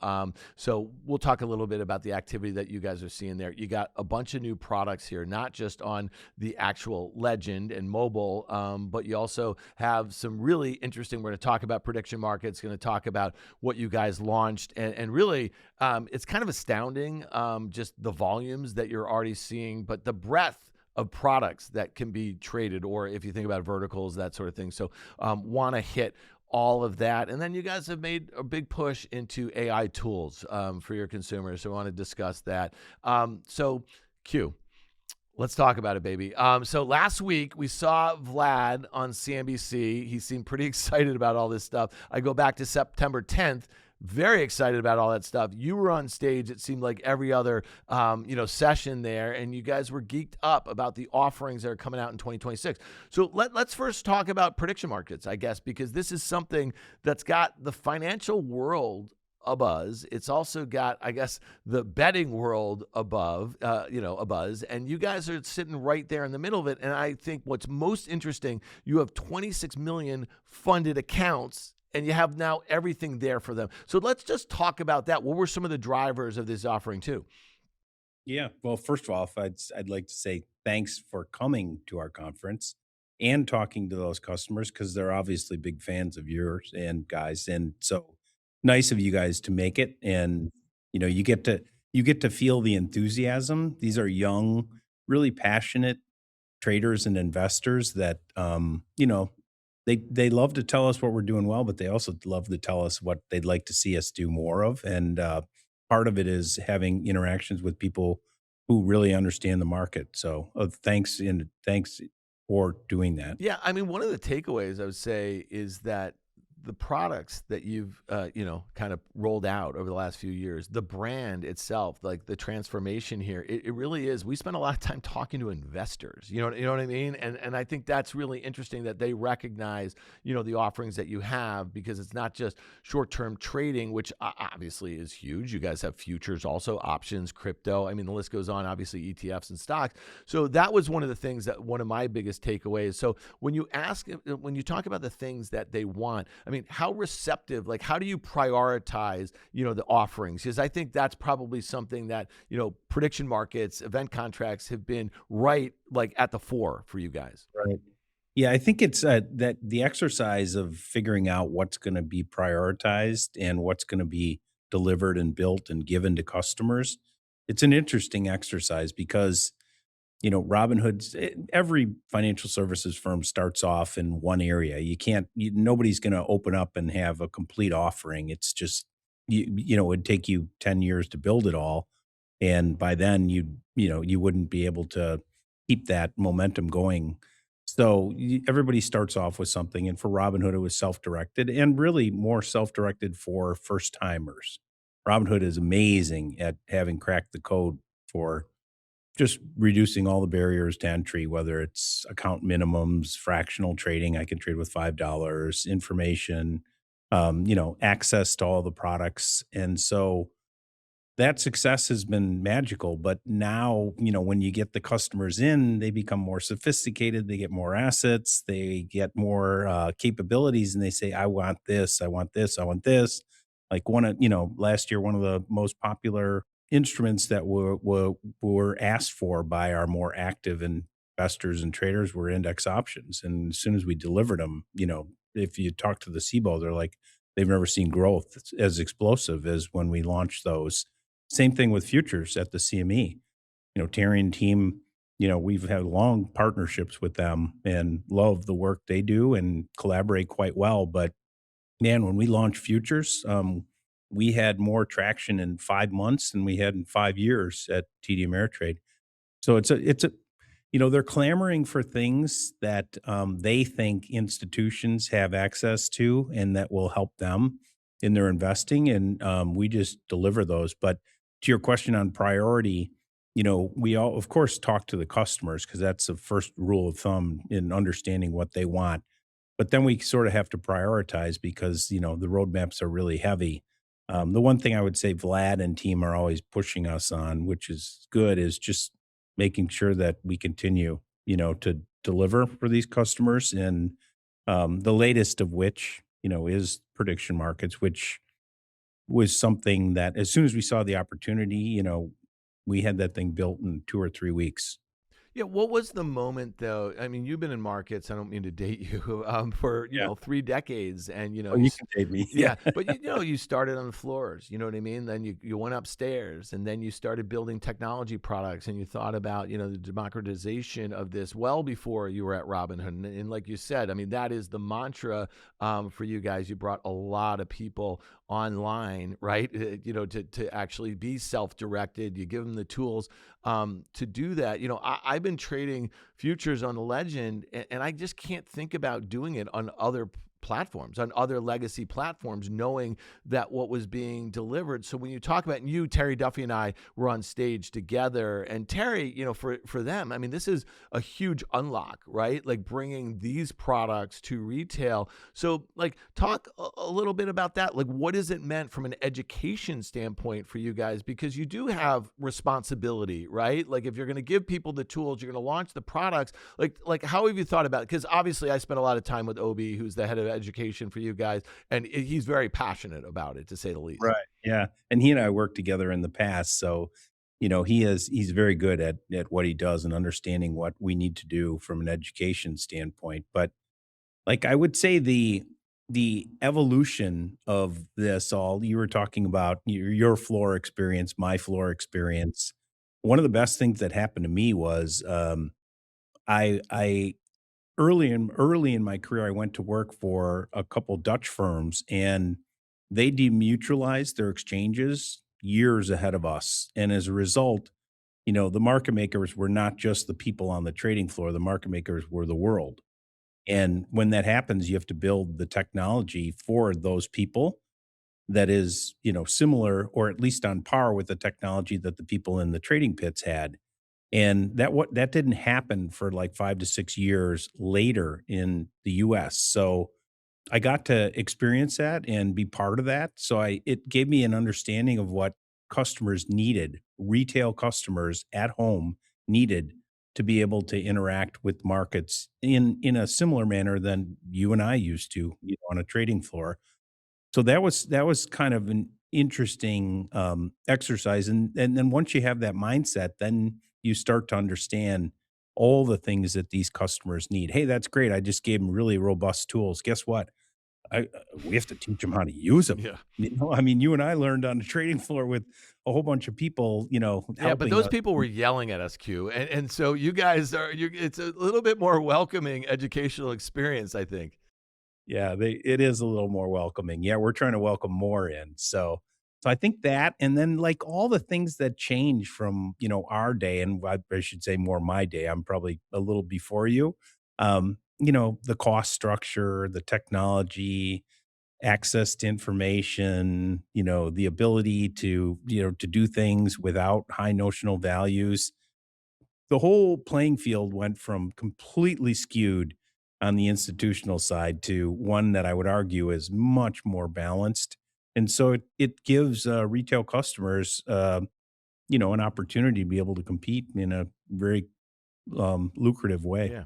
So we'll talk a little bit about the activity that you guys are seeing there. You got a bunch of new products here, not just on the actual Legend and mobile, but you also have some really interesting, we're going to talk about prediction markets, going to talk about what you guys launched, and really it's kind of astounding, just the volumes that you're already seeing, but the breadth of products that can be traded, or if you think about verticals, that sort of thing. So want to hit all of that. And then you guys have made a big push into AI tools for your consumers. So I want to discuss that. So Q, let's talk about it, baby. So last week we saw Vlad on CNBC. He seemed pretty excited about all this stuff. I go back to September 10th. Very excited about all that stuff. You were on stage, it seemed like every other session there, and you guys were geeked up about the offerings that are coming out in 2026. So let's first talk about prediction markets, I guess, because this is something that's got the financial world a buzz. It's also got, I guess, the betting world a buzz, and you guys are sitting right there in the middle of it. And I think what's most interesting, you have 26 million funded accounts, and you have now everything there for them. So let's just talk about that. What were some of the drivers of this offering too? Yeah. Well, first of all, I'd like to say thanks for coming to our conference and talking to those customers, because they're obviously big fans of yours and guys. And so nice of you guys to make it. And, you get to feel the enthusiasm. These are young, really passionate traders and investors that, They love to tell us what we're doing well, but they also love to tell us what they'd like to see us do more of. And part of it is having interactions with people who really understand the market. So thanks for doing that. Yeah, I mean, one of the takeaways I would say is that the products that you've kind of rolled out over the last few years, the brand itself, like the transformation here, it really is. We spend a lot of time talking to investors, you know what I mean? And I think that's really interesting that they recognize, the offerings that you have, because it's not just short-term trading, which obviously is huge. You guys have futures, also options, crypto. I mean, the list goes on, obviously ETFs and stocks. So that was one of the things that one of my biggest takeaways. So when you talk about the things that they want, I mean, how receptive, like how do you prioritize, the offerings? Because I think that's probably something that, prediction markets, event contracts have been right, like at the fore for you guys. Right. Yeah, I think it's that the exercise of figuring out what's going to be prioritized and what's going to be delivered and built and given to customers. It's an interesting exercise because Robinhood's, every financial services firm starts off in one area. Nobody's going to open up and have a complete offering. It's just, it'd take you 10 years to build it all. And by then you wouldn't be able to keep that momentum going. So everybody starts off with something. And for Robinhood, it was self-directed, and really more self-directed for first timers. Robinhood is amazing at having cracked the code for just reducing all the barriers to entry, whether it's account minimums, fractional trading. I can trade with $5, information, access to all the products. And so that success has been magical. But now, when you get the customers in, they become more sophisticated. They get more assets. They get more capabilities, and they say, I want this, I want this, I want this. Like last year, one of the most popular instruments that were asked for by our more active investors and traders were index options. And as soon as we delivered them, if you talk to the SIBO, they're like, they've never seen growth as explosive as when we launched those. Same thing with futures at the CME. Terry and team, we've had long partnerships with them and love the work they do and collaborate quite well. But man, when we launched futures, we had more traction in 5 months than we had in 5 years at TD Ameritrade. So they're clamoring for things that they think institutions have access to and that will help them in their investing. And we just deliver those. But to your question on priority, we all, of course, talk to the customers because that's the first rule of thumb in understanding what they want. But then we sort of have to prioritize because, the roadmaps are really heavy. The one thing I would say Vlad and team are always pushing us on, which is good, is just making sure that we continue, to deliver for these customers. And the latest of which, is prediction markets, which was something that as soon as we saw the opportunity, we had that thing built in 2 or 3 weeks. Yeah, what was the moment though? I mean, you've been in markets. I don't mean to date you, for Yeah. 3 decades, and Oh, you can date me. yeah, but you started on the floors. You know what I mean? Then you went upstairs, and then you started building technology products, and you thought about the democratization of this well before you were at Robinhood. And like you said, I mean, that is the mantra for you guys. You brought a lot of people online, right? To actually be self-directed. You give them the tools to do that. I've been trading futures on the Legend, and I just can't think about doing it on other platforms, on other legacy platforms, knowing that what was being delivered. So when you talk about, and you, Terry Duffy, and I were on stage together, and Terry, for them, I mean, this is a huge unlock, right? Like bringing these products to retail. So like talk a little bit about that. Like what is it meant from an education standpoint for you guys? Because you do have responsibility, right? Like if you're going to give people the tools, you're going to launch the products, like how have you thought about it? Because obviously I spent a lot of time with Obi, who's the head of education for you guys, and he's very passionate about it, to say the least. Right. Yeah. And he and I worked together in the past. So, he's very good at what he does and understanding what we need to do from an education standpoint. But like I would say the evolution of this all, you were talking about your floor experience, my floor experience. One of the best things that happened to me was I early in my career, I went to work for a couple Dutch firms, and they demutualized their exchanges years ahead of us. And as a result, the market makers were not just the people on the trading floor, the market makers were the world. And when that happens, you have to build the technology for those people that is, similar or at least on par with the technology that the people in the trading pits had. And that didn't happen for like 5 to 6 years later in the US. So I got to experience that and be part of that. So it gave me an understanding of what customers needed, retail customers at home needed to be able to interact with markets in a similar manner than you and I used to, on a trading floor. So that was kind of an interesting exercise, and then once you have that mindset, then you start to understand all the things that these customers need. Hey, that's great. I just gave them really robust tools. Guess what? We have to teach them how to use them. Yeah. I mean, you and I learned on the trading floor with a whole bunch of people, Yeah, but helping those us. people were yelling at us, Q, and so you guys it's a little bit more welcoming educational experience, I think. Yeah, it is a little more welcoming. Yeah, we're trying to welcome more in. So I think that, and then like all the things that change from, our day, and I should say more my day. I'm probably a little before you. The cost structure, the technology, access to information, the ability to do things without high notional values. The whole playing field went from completely skewed on the institutional side to one that I would argue is much more balanced. And so it gives retail customers, an opportunity to be able to compete in a very lucrative way. Yeah.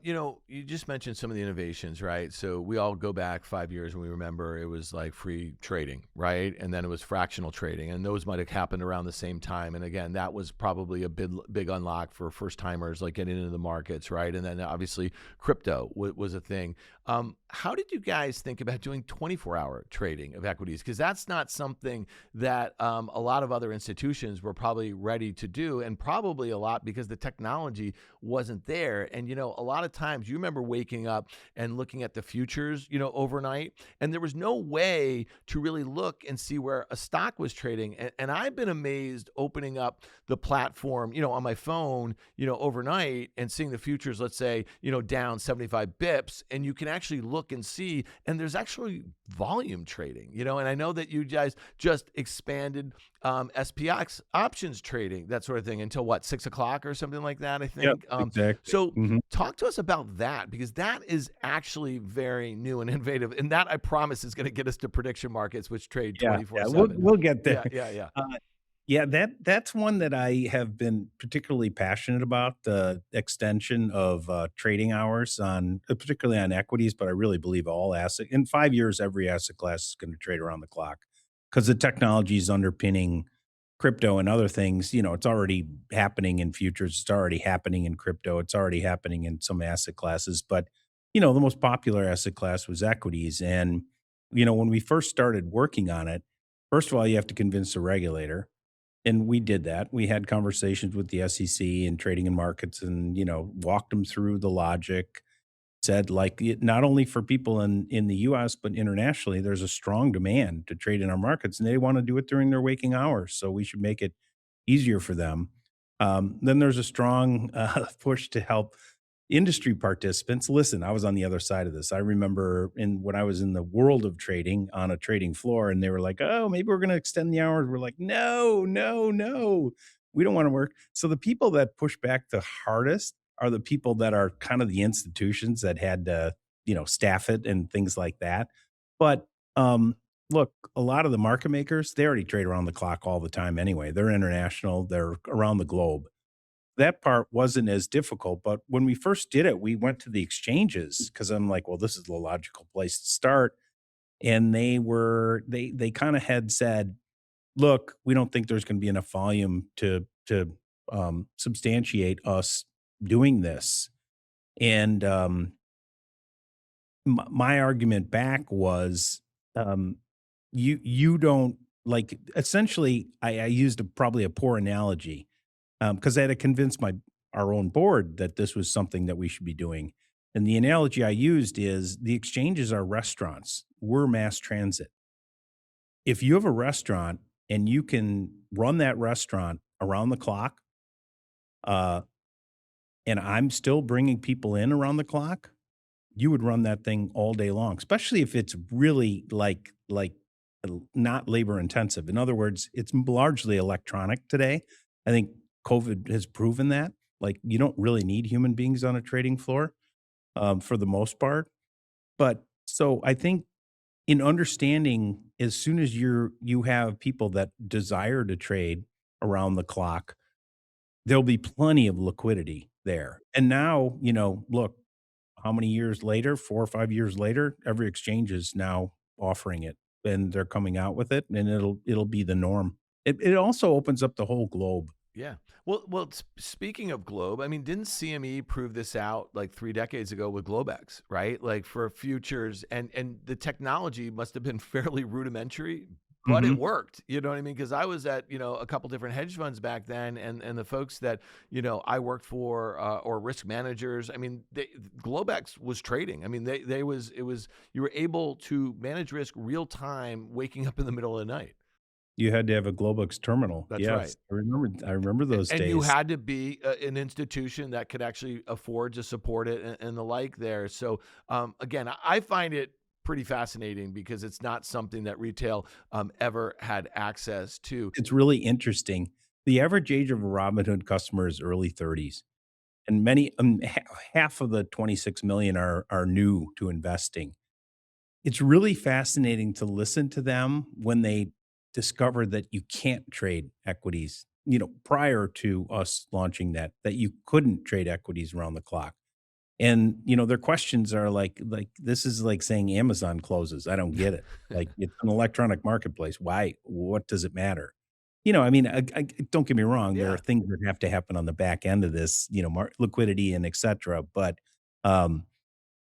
You just mentioned some of the innovations, right? So we all go back 5 years and we remember it was like free trading, right? And then it was fractional trading, and those might have happened around the same time. And again, that was probably a big unlock for first timers, like getting into the markets, right? And then obviously crypto was a thing. How did you guys think about doing 24-hour trading of equities? Because that's not something that a lot of other institutions were probably ready to do, and probably a lot because the technology wasn't there. And, a lot of times you remember waking up and looking at the futures, overnight, and there was no way to really look and see where a stock was trading. And I've been amazed opening up the platform, on my phone, overnight and seeing the futures, let's say, down 75 bips, and you can actually look and see, and there's actually volume trading, and I know that you guys just expanded SPX options trading, that sort of thing, until what, 6 o'clock or something like that, I Yep, think. exactly. So talk to us about that, because that is actually very new and innovative, and that, I promise, is going to get us to prediction markets, which trade Yeah, 24/7. we'll get there. Yeah. Yeah, that's one that I have been particularly passionate about, the extension of trading hours on, particularly on equities, but I really believe all asset. In 5 years, every asset class is going to trade around the clock because the technology is underpinning crypto and other things. It's already happening in futures. It's already happening in crypto. It's already happening in some asset classes. But the most popular asset class was equities, and when we first started working on it, first of all, you have to convince the regulator, and we did that. We had conversations with the SEC and trading and markets and, walked them through the logic, said like not only for people in the US, but internationally, there's a strong demand to trade in our markets and they want to do it during their waking hours. So we should make it easier for them. Then there's a strong push to help industry participants. Listen, I was on the other side of this. I remember when I was in the world of trading on a trading floor, and they were like, "Oh, maybe we're going to extend the hours." We're like, "No, no, no, we don't want to work." So the people that push back the hardest are the people that are kind of the institutions that had to, staff it and things like that. But look, a lot of the market makers, they already trade around the clock all the time anyway. They're international. They're around the globe. That part wasn't as difficult, but when we first did it, we went to the exchanges because I'm like, well, this is the logical place to start. And they kind of had said, look, we don't think there's going to be enough volume to substantiate us doing this. And my argument back was, you don't like. Essentially, I used probably a poor analogy because I had to convince our own board that this was something that we should be doing. And the analogy I used is the exchanges are restaurants. We're mass transit. If you have a restaurant and you can run that restaurant around the clock, uh, and I'm still bringing people in around the clock, you would run that thing all day long, especially if it's really not labor intensive. In other words, it's largely electronic today. I think COVID has proven that. Like, you don't really need human beings on a trading floor for the most part. But so I think in understanding, as soon as you have people that desire to trade around the clock, there'll be plenty of liquidity there. And now, look, how many years later, 4 or 5 years later, every exchange is now offering it and they're coming out with it and it'll be the norm. It also opens up the whole globe. Yeah. Well. Speaking of Globe, I mean, didn't CME prove this out like 3 decades ago with Globex, right? Like for futures, and the technology must have been fairly rudimentary, but it Mhm. worked. You know what I mean? Because I was at a couple different hedge funds back then, and the folks that I worked for or risk managers. I mean, Globex was trading. I mean, it was you were able to manage risk real time, waking up in the middle of the night. You had to have a Globex terminal. That's right. Yes, I remember those And you days. had to be an institution that could actually afford to support it, and the like there. So again, I find it pretty fascinating because it's not something that retail ever had access to. It's really interesting. The average age of a Robinhood customer is early 30s, and many half of the 26 million are new to investing. It's really fascinating to listen to them when they discover that you can't trade equities, prior to us launching that you couldn't trade equities around the clock. And, their questions are like this is like saying Amazon closes. I don't get it. Like, it's an electronic marketplace. Why? What does it matter? I mean, don't get me wrong. There are Yeah. things that have to happen on the back end of this, liquidity and et cetera. But, um,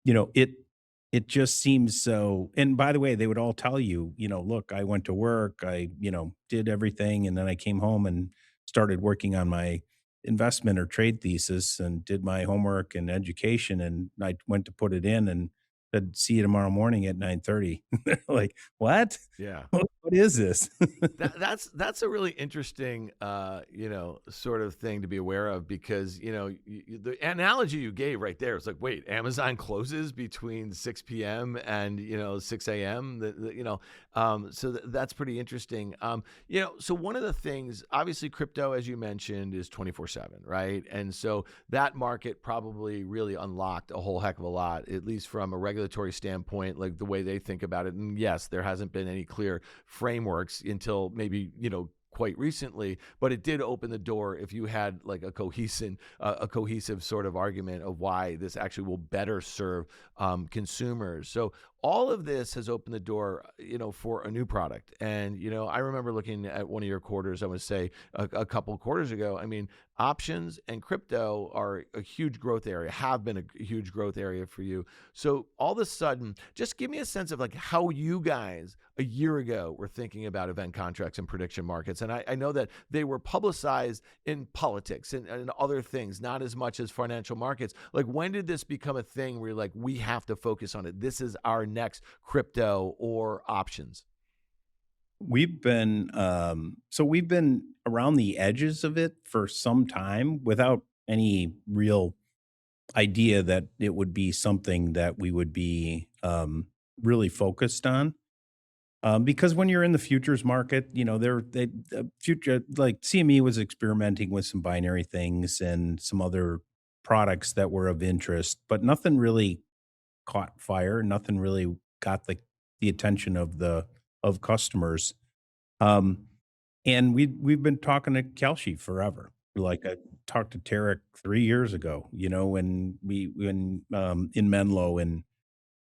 it It just seems so, and by the way, they would all tell you, "Look, I went to work, I, did everything, and then I came home and started working on my investment or trade thesis and did my homework and education, and I went to put it in and said, 'See you tomorrow morning at 9:30.'" They're like, "What? Yeah. What is this?" That's a really interesting, sort of thing to be aware of because the analogy you gave right there is like, wait, Amazon closes between 6 p.m. and 6 a.m. So that's pretty interesting. So one of the things, obviously, crypto, as you mentioned, is 24/7, right? And so that market probably really unlocked a whole heck of a lot, at least from a regulatory standpoint, like the way they think about it. And yes, there hasn't been any clear frameworks until maybe quite recently, but it did open the door if you had like a cohesive sort of argument of why this actually will better serve consumers. So all of this has opened the door, for a new product. And I remember looking at one of your quarters, I would say a couple of quarters ago. I mean, options and crypto are a huge growth area, have been a huge growth area for you. So all of a sudden, just give me a sense of like how you guys a year ago were thinking about event contracts and prediction markets. And I know that they were publicized in politics and other things, not as much as financial markets. Like, when did this become a thing where you're like, we have to focus on it? This is our next crypto or options. We've been around the edges of it for some time without any real idea that it would be something that we would be really focused on. Because when you're in the futures market, the future, like CME was experimenting with some binary things and some other products that were of interest, but nothing really caught fire. Nothing really got the attention of customers. Um, and we've been talking to Kelshi forever. Like, I talked to Tarek 3 years ago, when in Menlo, and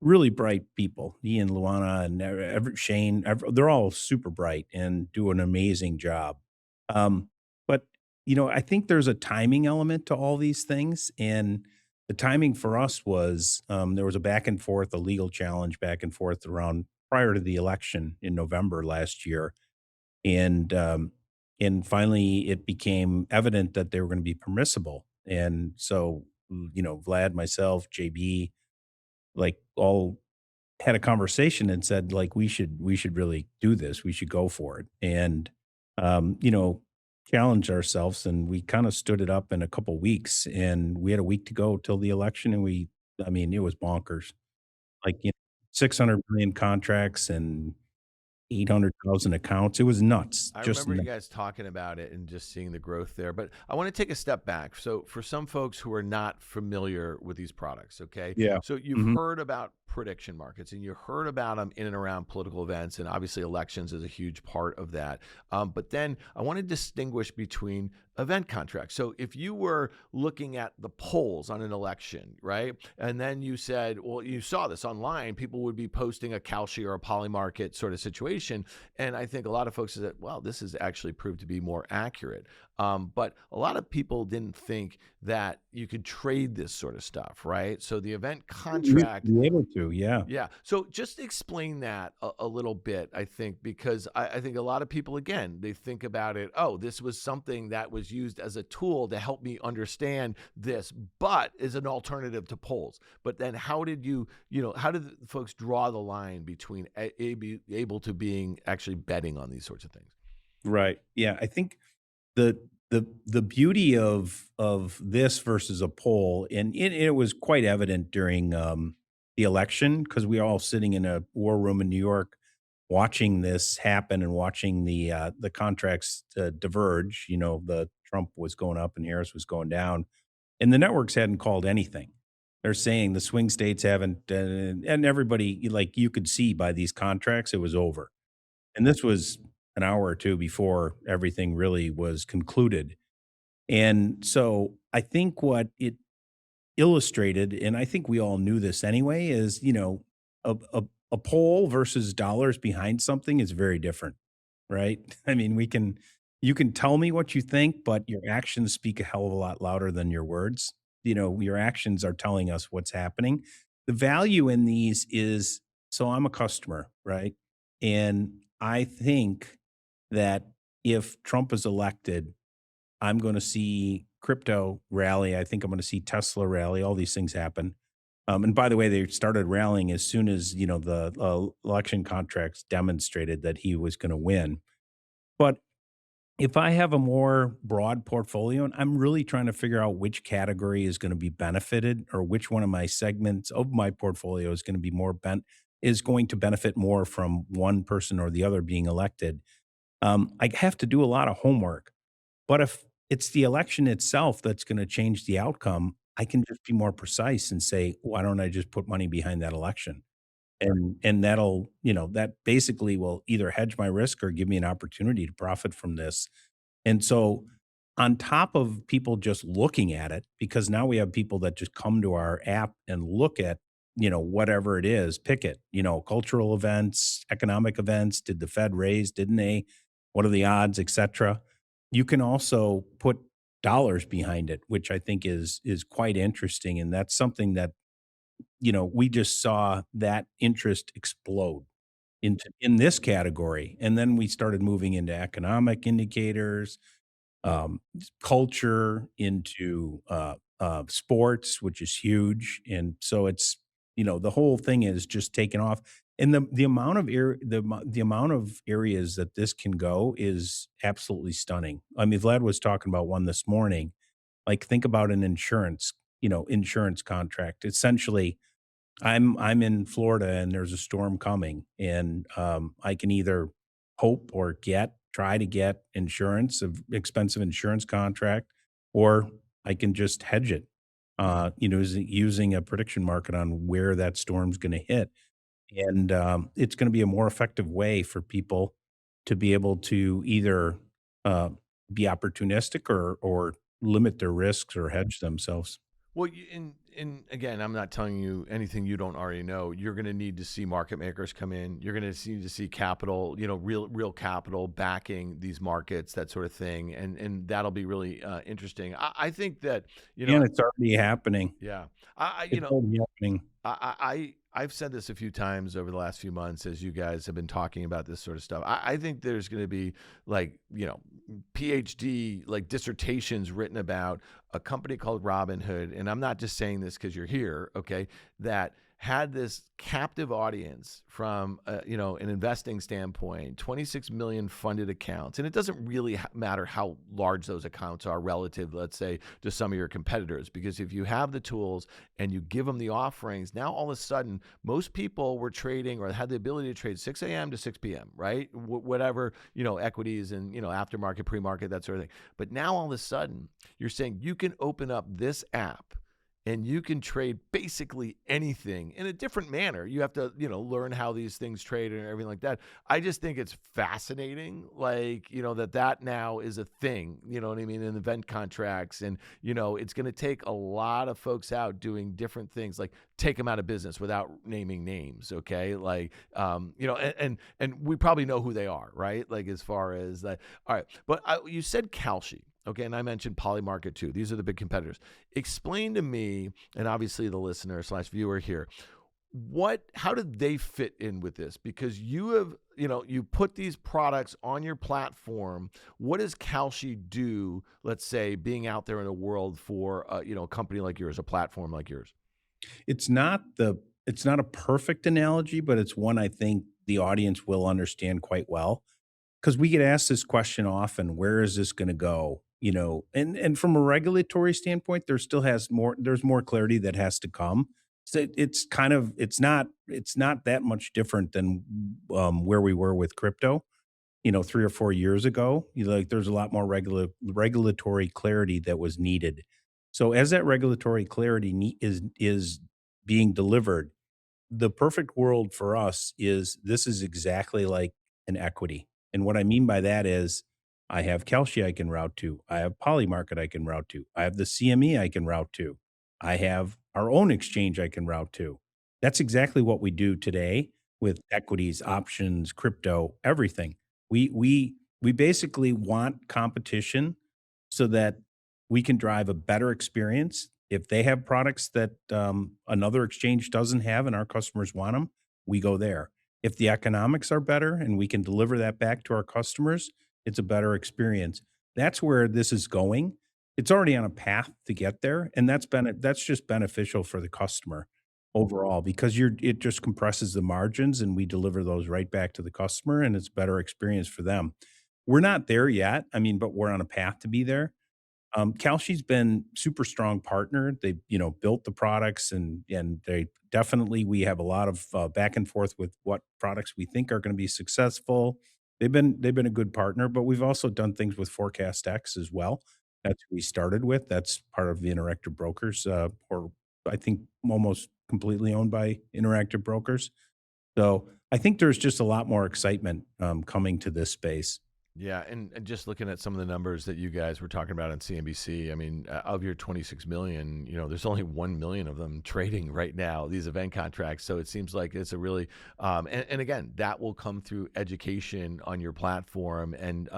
really bright people. He and Luana and Shane, they're all super bright and do an amazing job. But I think there's a timing element to all these things, and the timing for us was, there was a back and forth, a legal challenge back and forth around prior to the election in November last year, and finally it became evident that they were going to be permissible, and so Vlad, myself, JB, like, all had a conversation and said, like, we should really do this. We should go for it. And um, you know, challenge ourselves, and we kind of stood it up in a couple weeks, and we had a week to go till the election, and I mean, it was bonkers. Like, 600 million contracts and 800,000 accounts. It was nuts. I Just remember you nuts. guys talking about it and just seeing the growth there. But I want to take a step back. So, for some folks who are not familiar with these products, okay? Yeah. So, you've Mhm. heard about prediction markets and you heard about them in and around political events. And obviously, elections is a huge part of that. But then I want to distinguish between event contracts. So, if you were looking at the polls on an election, right? And then you said, well, you saw this online, people would be posting a Kalshi or a Polymarket sort of situation. And I think a lot of folks said, well, this has actually proved to be more accurate. But a lot of people didn't think that you could trade this sort of stuff, right? So the event You used to contract. be able to, yeah. Yeah. So just explain that a little bit, I think, because I think a lot of people, again, they think about it, oh, this was something that was used as a tool to help me understand this, but is an alternative to polls. But then how did folks draw the line between able to being actually betting on these sorts of things? Right. Yeah, I think the beauty of this versus a poll, and it was quite evident during the election, because we were all sitting in a war room in New York watching this happen and watching the contracts diverge. The Trump was going up and Harris was going down, and the networks hadn't called anything. They're saying the swing states haven't, and everybody, like, you could see by these contracts, it was over. And this was an hour or 2 before everything really was concluded. And so I think what it illustrated, and I think we all knew this anyway, is, a poll versus dollars behind something is very different, right? I mean, you can tell me what you think, but your actions speak a hell of a lot louder than your words. Your actions are telling us what's happening. the value in these is, so I'm a customer, right? And I think that if Trump is elected, I'm going to see crypto rally. I think I'm going to see Tesla rally. All these things happen. And by the way, they started rallying as soon as the election contracts demonstrated that he was going to win. But if I have a more broad portfolio, and I'm really trying to figure out which category is going to be benefited, or which one of my segments of my portfolio is going to be is going to benefit more from one person or the other being elected, I have to do a lot of homework. But if it's the election itself that's going to change the outcome, I can just be more precise and say, why don't I just put money behind that election? And that'll, that basically will either hedge my risk or give me an opportunity to profit from this. And so, on top of people just looking at it, because now we have people that just come to our app and look at, whatever it is, pick it, cultural events, economic events. Did the Fed raise? Didn't they? What are the odds, et cetera? You can also put dollars behind it, which I think is quite interesting. And that's something that, we just saw that interest explode in this category. And then we started moving into economic indicators, culture, into sports, which is huge. And so it's, the whole thing is just taken off. And the amount of the amount of areas that this can go is absolutely stunning. I mean, Vlad was talking about one this morning. Like, think about an insurance contract. Essentially, I'm in Florida and there's a storm coming, and I can either hope or try to get insurance, of expensive insurance contract, or I can just hedge it. Using a prediction market on where that storm's going to hit, and it's going to be a more effective way for people to be able to either uh, be opportunistic or limit their risks or hedge themselves. Well, and again, I'm not telling you anything you don't already know. You're going to need to see market makers come in. You're going to need to see capital, real capital backing these markets, that sort of thing, and that'll be really interesting. I think that And it's already happening. yeah, It's already happening. I've said this a few times over the last few months as you guys have been talking about this sort of stuff. I think there's going to be PhD dissertations written about a company called Robinhood, and I'm not just saying this because you're here, okay? That had this captive audience from an investing standpoint, 26 million funded accounts, and it doesn't really matter how large those accounts are relative, let's say, to some of your competitors, because if you have the tools and you give them the offerings, now all of a sudden most people were trading or had the ability to trade 6 a.m. to 6 p.m., right? Whatever, equities and aftermarket, pre-market, that sort of thing. But now all of a sudden you're saying you can open up this app and you can trade basically anything in a different manner. You have to, learn how these things trade and everything like that. I just think it's fascinating, that now is a thing, you know what I mean, in event contracts. And, it's going to take a lot of folks out doing different things, like take them out of business without naming names, okay? And we probably know who they are, right? Like, as far as that. All right. But you said Kalshi. Okay, and I mentioned Polymarket too. These are the big competitors. Explain to me, and obviously the listener/viewer here, how did they fit in with this? Because you have, you put these products on your platform. What does Kalshi do, let's say, being out there in a world for, a company like yours, a platform like yours? It's not a perfect analogy, but it's one I think the audience will understand quite well, because we get asked this question often: where is this going to go? And from a regulatory standpoint, there's more clarity that has to come. So it's not that much different than where we were with crypto, 3 or 4 years ago. There's a lot more regulatory clarity that was needed. So as that regulatory clarity is being delivered, the perfect world for us is, this is exactly like an equity. And what I mean by that is, I have Kalshi I can route to. I have Polymarket I can route to. I have the CME I can route to. I have our own exchange I can route to. That's exactly what we do today with equities, options, crypto, everything. We basically want competition so that we can drive a better experience If they have products that another exchange doesn't have and our customers want them, we go there. If the economics are better and we can deliver that back to our customers, it's a better experience. That's where this is going. It's already on a path to get there, and that's just beneficial for the customer overall because it just compresses the margins and we deliver those right back to the customer and it's a better experience for them. We're not there yet. I mean, but we're on a path to be there. Kalshi's been super strong partner. They, built the products and they definitely we have a lot of back and forth with what products we think are going to be successful. They've been a good partner, but we've also done things with Forecast X as well. That's who we started with. That's part of the Interactive Brokers, or I think almost completely owned by Interactive Brokers. So I think there's just a lot more excitement coming to this space. Yeah, and just looking at some of the numbers that you guys were talking about on CNBC, I mean, of your 26 million, there's only 1 million of them trading right now, these event contracts. So it seems like it's a really, and again, that will come through education on your platform. And,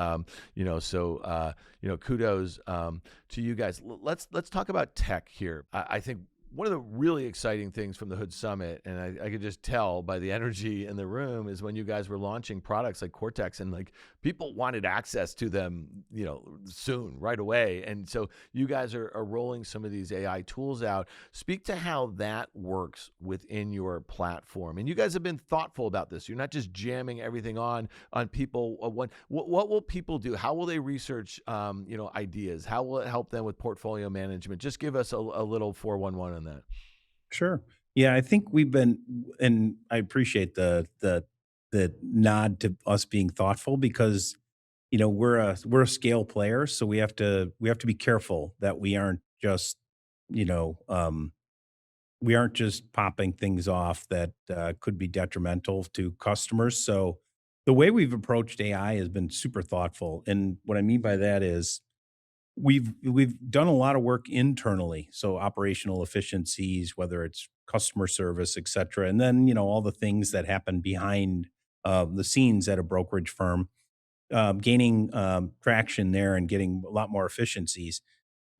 kudos to you guys. Let's talk about tech here. I think one of the really exciting things from the Hood Summit, and I could just tell by the energy in the room, is when you guys were launching products like Cortex, and like people wanted access to them, soon, right away. And so you guys are rolling some of these AI tools out. Speak to how that works within your platform. And you guys have been thoughtful about this. You're not just jamming everything on people. What will people do? How will they research, ideas? How will it help them with portfolio management? Just give us a little 411 on that. Sure. Yeah, I think we've been, and I appreciate the nod to us being thoughtful because we're a scale player, so we have to be careful that you know um, we aren't just popping things off that could be detrimental to customers. So the way we've approached AI has been super thoughtful, and what I mean by that is we've done a lot of work internally, so operational efficiencies, whether it's customer service, et cetera, and then all the things that happen behind the scenes at a brokerage firm, gaining traction there and getting a lot more efficiencies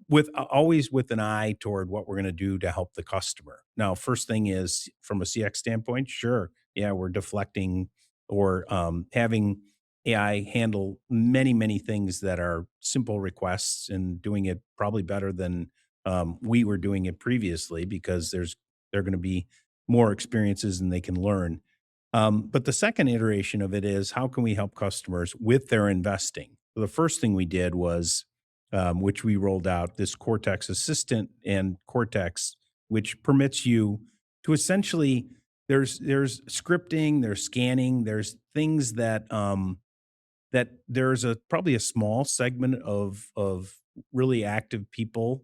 with always with an eye toward what we're going to do to help the customer. Now, first thing is from a CX standpoint, sure, yeah, we're deflecting or having AI handle many things that are simple requests and doing it probably better than we were doing it previously because they're going to be more experiences and they can learn. But the second iteration of it is how can we help customers with their investing? So the first thing we did was which we rolled out this Cortex Assistant and Cortex, which permits you to essentially there's scripting, there's scanning, there's things that there's a probably a small segment of really active people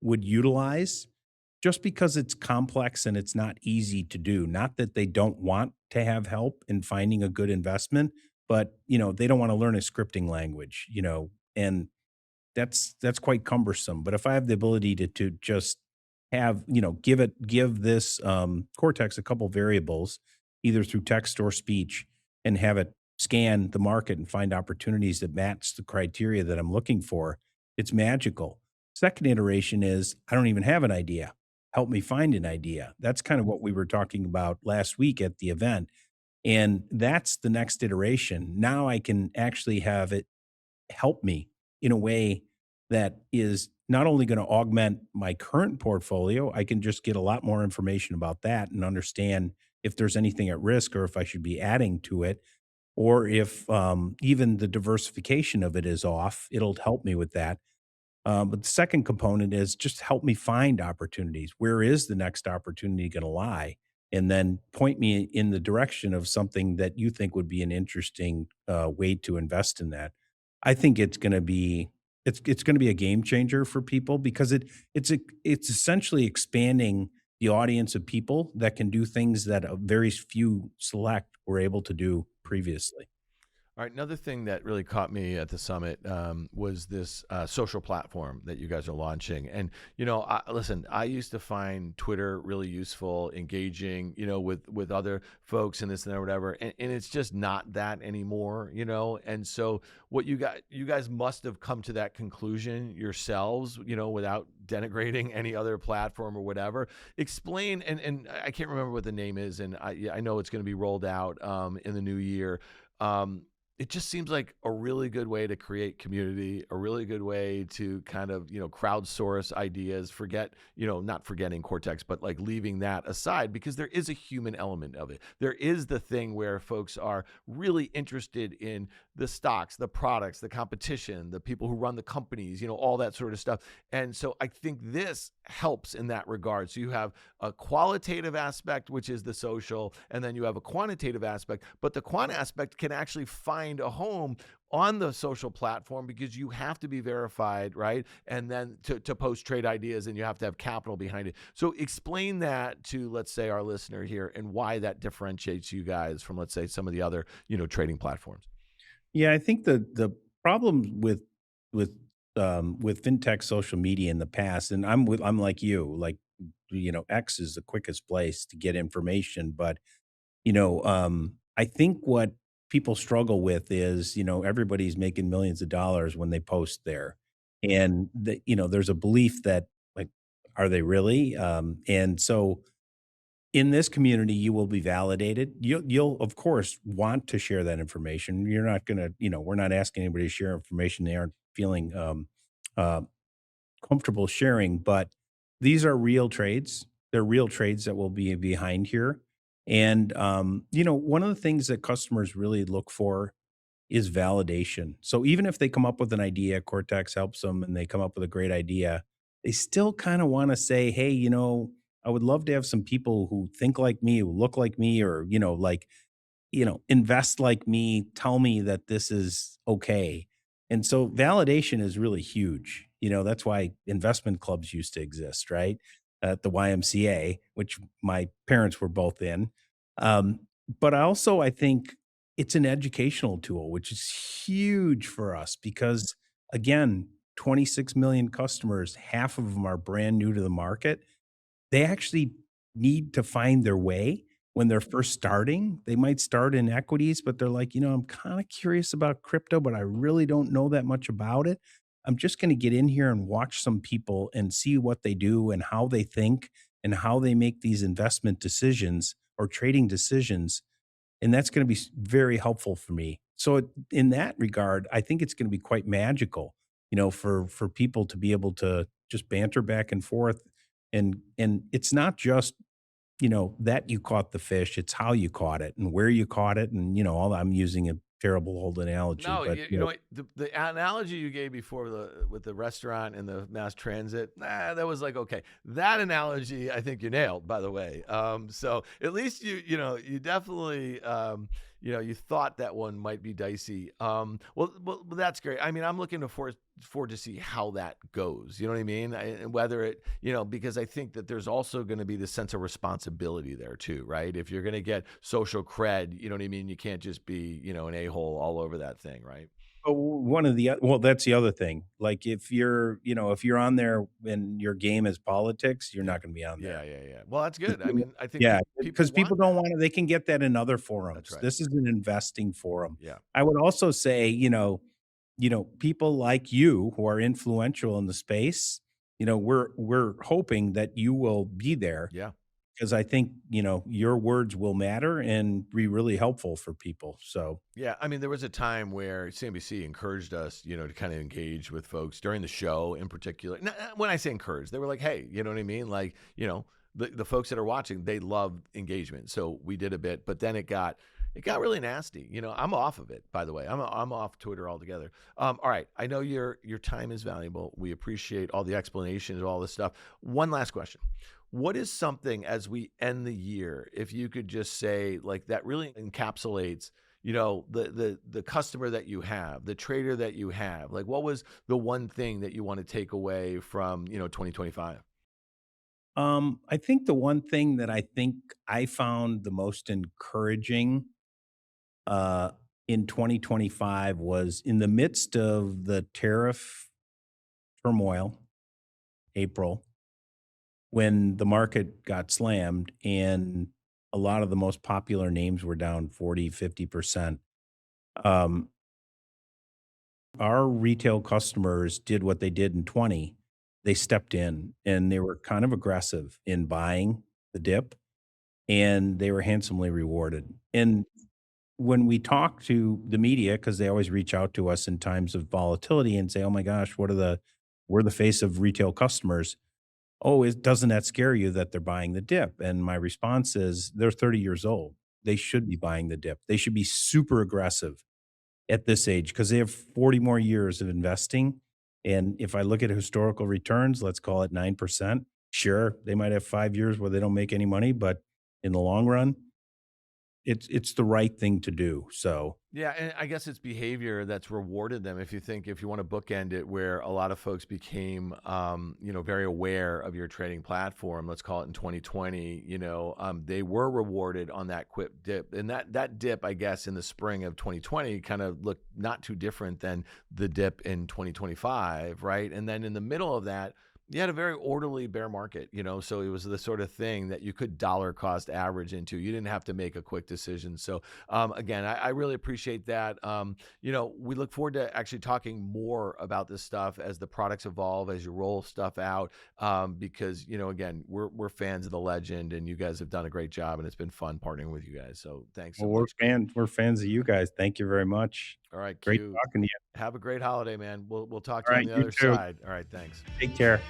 would utilize just because it's complex and it's not easy to do. Not that they don't want to have help in finding a good investment, but they don't want to learn a scripting language, and that's quite cumbersome. But if I have the ability to just have, give this Cortex a couple variables, either through text or speech, and have it scan the market and find opportunities that match the criteria that I'm looking for, it's magical. Second iteration is I don't even have an idea. Help me find an idea. That's kind of what we were talking about last week at the event. And that's the next iteration. Now I can actually have it help me in a way that is not only going to augment my current portfolio, I can just get a lot more information about that and understand if there's anything at risk or if I should be adding to it, or if even the diversification of it is off, it'll help me with that. But the second component is just help me find opportunities. Where is the next opportunity going to lie? And then point me in the direction of something that you think would be an interesting way to invest in that. I think it's going to be a game changer for people because it's essentially expanding the audience of people that can do things that a very few select were able to do previously. All right, another thing that really caught me at the summit was this social platform that you guys are launching. And listen, I used to find Twitter really useful, engaging, with other folks and this and that, whatever. And it's just not that anymore, And so what you guys must have come to that conclusion yourselves, without denigrating any other platform or whatever. Explain, and I can't remember what the name is, and I know it's going to be rolled out in the new year. It just seems like a really good way to create community, a really good way to kind of, crowdsource ideas, not forgetting Cortex, but like leaving that aside, because there is a human element of it. There is the thing where folks are really interested in the stocks, the products, the competition, the people who run the companies, all that sort of stuff. And so I think this helps in that regard. So you have a qualitative aspect, which is the social, and then you have a quantitative aspect, but the quant aspect can actually find a home on the social platform because you have to be verified, right? And then to post trade ideas, and you have to have capital behind it. So explain that to, let's say, our listener here, and why that differentiates you guys from, let's say, some of the other, trading platforms. Yeah, I think the problem with fintech social media in the past, and I'm like you, like X is the quickest place to get information, but I think what people struggle with is everybody's making millions of dollars when they post there, and there's a belief that, like, are they really? And so in this community, you will be validated. You'll of course want to share that information. You're not gonna, we're not asking anybody to share information they aren't feeling uh, comfortable sharing. But these are real trades. They're real trades that will be behind here. And one of the things that customers really look for is validation. So even if they come up with an idea, Cortex helps them, and they come up with a great idea, they still kind of want to say, hey, I would love to have some people who think like me, who look like me, or, invest like me, tell me that this is okay. And so validation is really huge. That's why investment clubs used to exist, right? At the YMCA, which my parents were both in. Um, but I think it's an educational tool, which is huge for us because, again, 26 million customers, half of them are brand new to the market. They actually need to find their way when they're first starting. They might start in equities, but they're like, I'm kind of curious about crypto, but I really don't know that much about it. I'm just going to get in here and watch some people and see what they do and how they think and how they make these investment decisions or trading decisions. And that's going to be very helpful for me. So in that regard, I think it's going to be quite magical, for people to be able to just banter back and forth. And it's not just, that you caught the fish, it's how you caught it and where you caught it. And, all I'm using a terrible old analogy, No, but you know what? The analogy you gave before with the restaurant and the mass transit, that was like, okay. That analogy, I think you nailed, by the way. So at least you definitely, you thought that one might be dicey. Well, that's great. I mean, I'm looking forward to see how that goes. You know what I mean? And whether it, because I think that there's also going to be this sense of responsibility there too, right? If you're going to get social cred, you know what I mean? You can't just be, an a-hole all over that thing, right? oh, that's the other thing. Like if you're on there and your game is politics, you're Yeah. not going to be on Yeah, there. yeah, yeah. Well, that's 'Cause good. I mean, I think Yeah, people because people want don't that. wanna, they can get that in other That's forums. right. This is an investing forum. Yeah. I would also say, people like you who are influential in the space, we're hoping that you will be there Yeah. because I think, your words will matter and be really helpful for people. So, Yeah, I mean, there was a time where CNBC encouraged us, to kind of engage with folks during the show in particular. When I say encourage, they were like, hey, you know what I mean? Like, the folks that are watching, they love engagement. So we did a bit, but then it got really nasty. I'm off of it, by the way. I'm off Twitter altogether. All right, I know your time is valuable. We appreciate all the explanations, all this stuff. One last question. What is something as we end the year, if you could just say, like, that really encapsulates the customer that you have, the trader that you have? Like, what was the one thing that you want to take away from 2025? I think the one thing that I think I found the most encouraging, uh, in 2025 was in the midst of the tariff turmoil, April, when the market got slammed and a lot of the most popular names were down 40, 50%. Um, our retail customers did what they did in 20. They stepped in and they were kind of aggressive in buying the dip and they were handsomely rewarded. And when we talk to the media, because they always reach out to us in times of volatility and say, "Oh my gosh, we're the face of retail customers." Oh, doesn't that scare you that they're buying the dip? And my response is, they're 30 years old. They should be buying the dip. They should be super aggressive at this age because they have 40 more years of investing. And if I look at historical returns, let's call it 9%. Sure, they might have 5 years where they don't make any money, but in the long run, it's the right thing to do. So Yeah, and I guess it's behavior that's rewarded them. If you want to bookend it, where a lot of folks became, very aware of your trading platform, let's call it in 2020, they were rewarded on that quick dip. And that dip, I guess, in the spring of 2020 kind of looked not too different than the dip in 2025, right? And then in the middle of that, you had a very orderly bear market, so it was the sort of thing that you could dollar cost average into. You didn't have to make a quick decision. So again, I really appreciate that. We look forward to actually talking more about this stuff as the products evolve, as you roll stuff out, because, again, we're fans of the legend and you guys have done a great job and it's been fun partnering with you guys. So thanks so well, much. we're fans of you guys. Thank you very much. All right, Great Q. talking to you. Have a great holiday, man. We'll talk to All you on right, the you other too. side. All right, thanks. Take care.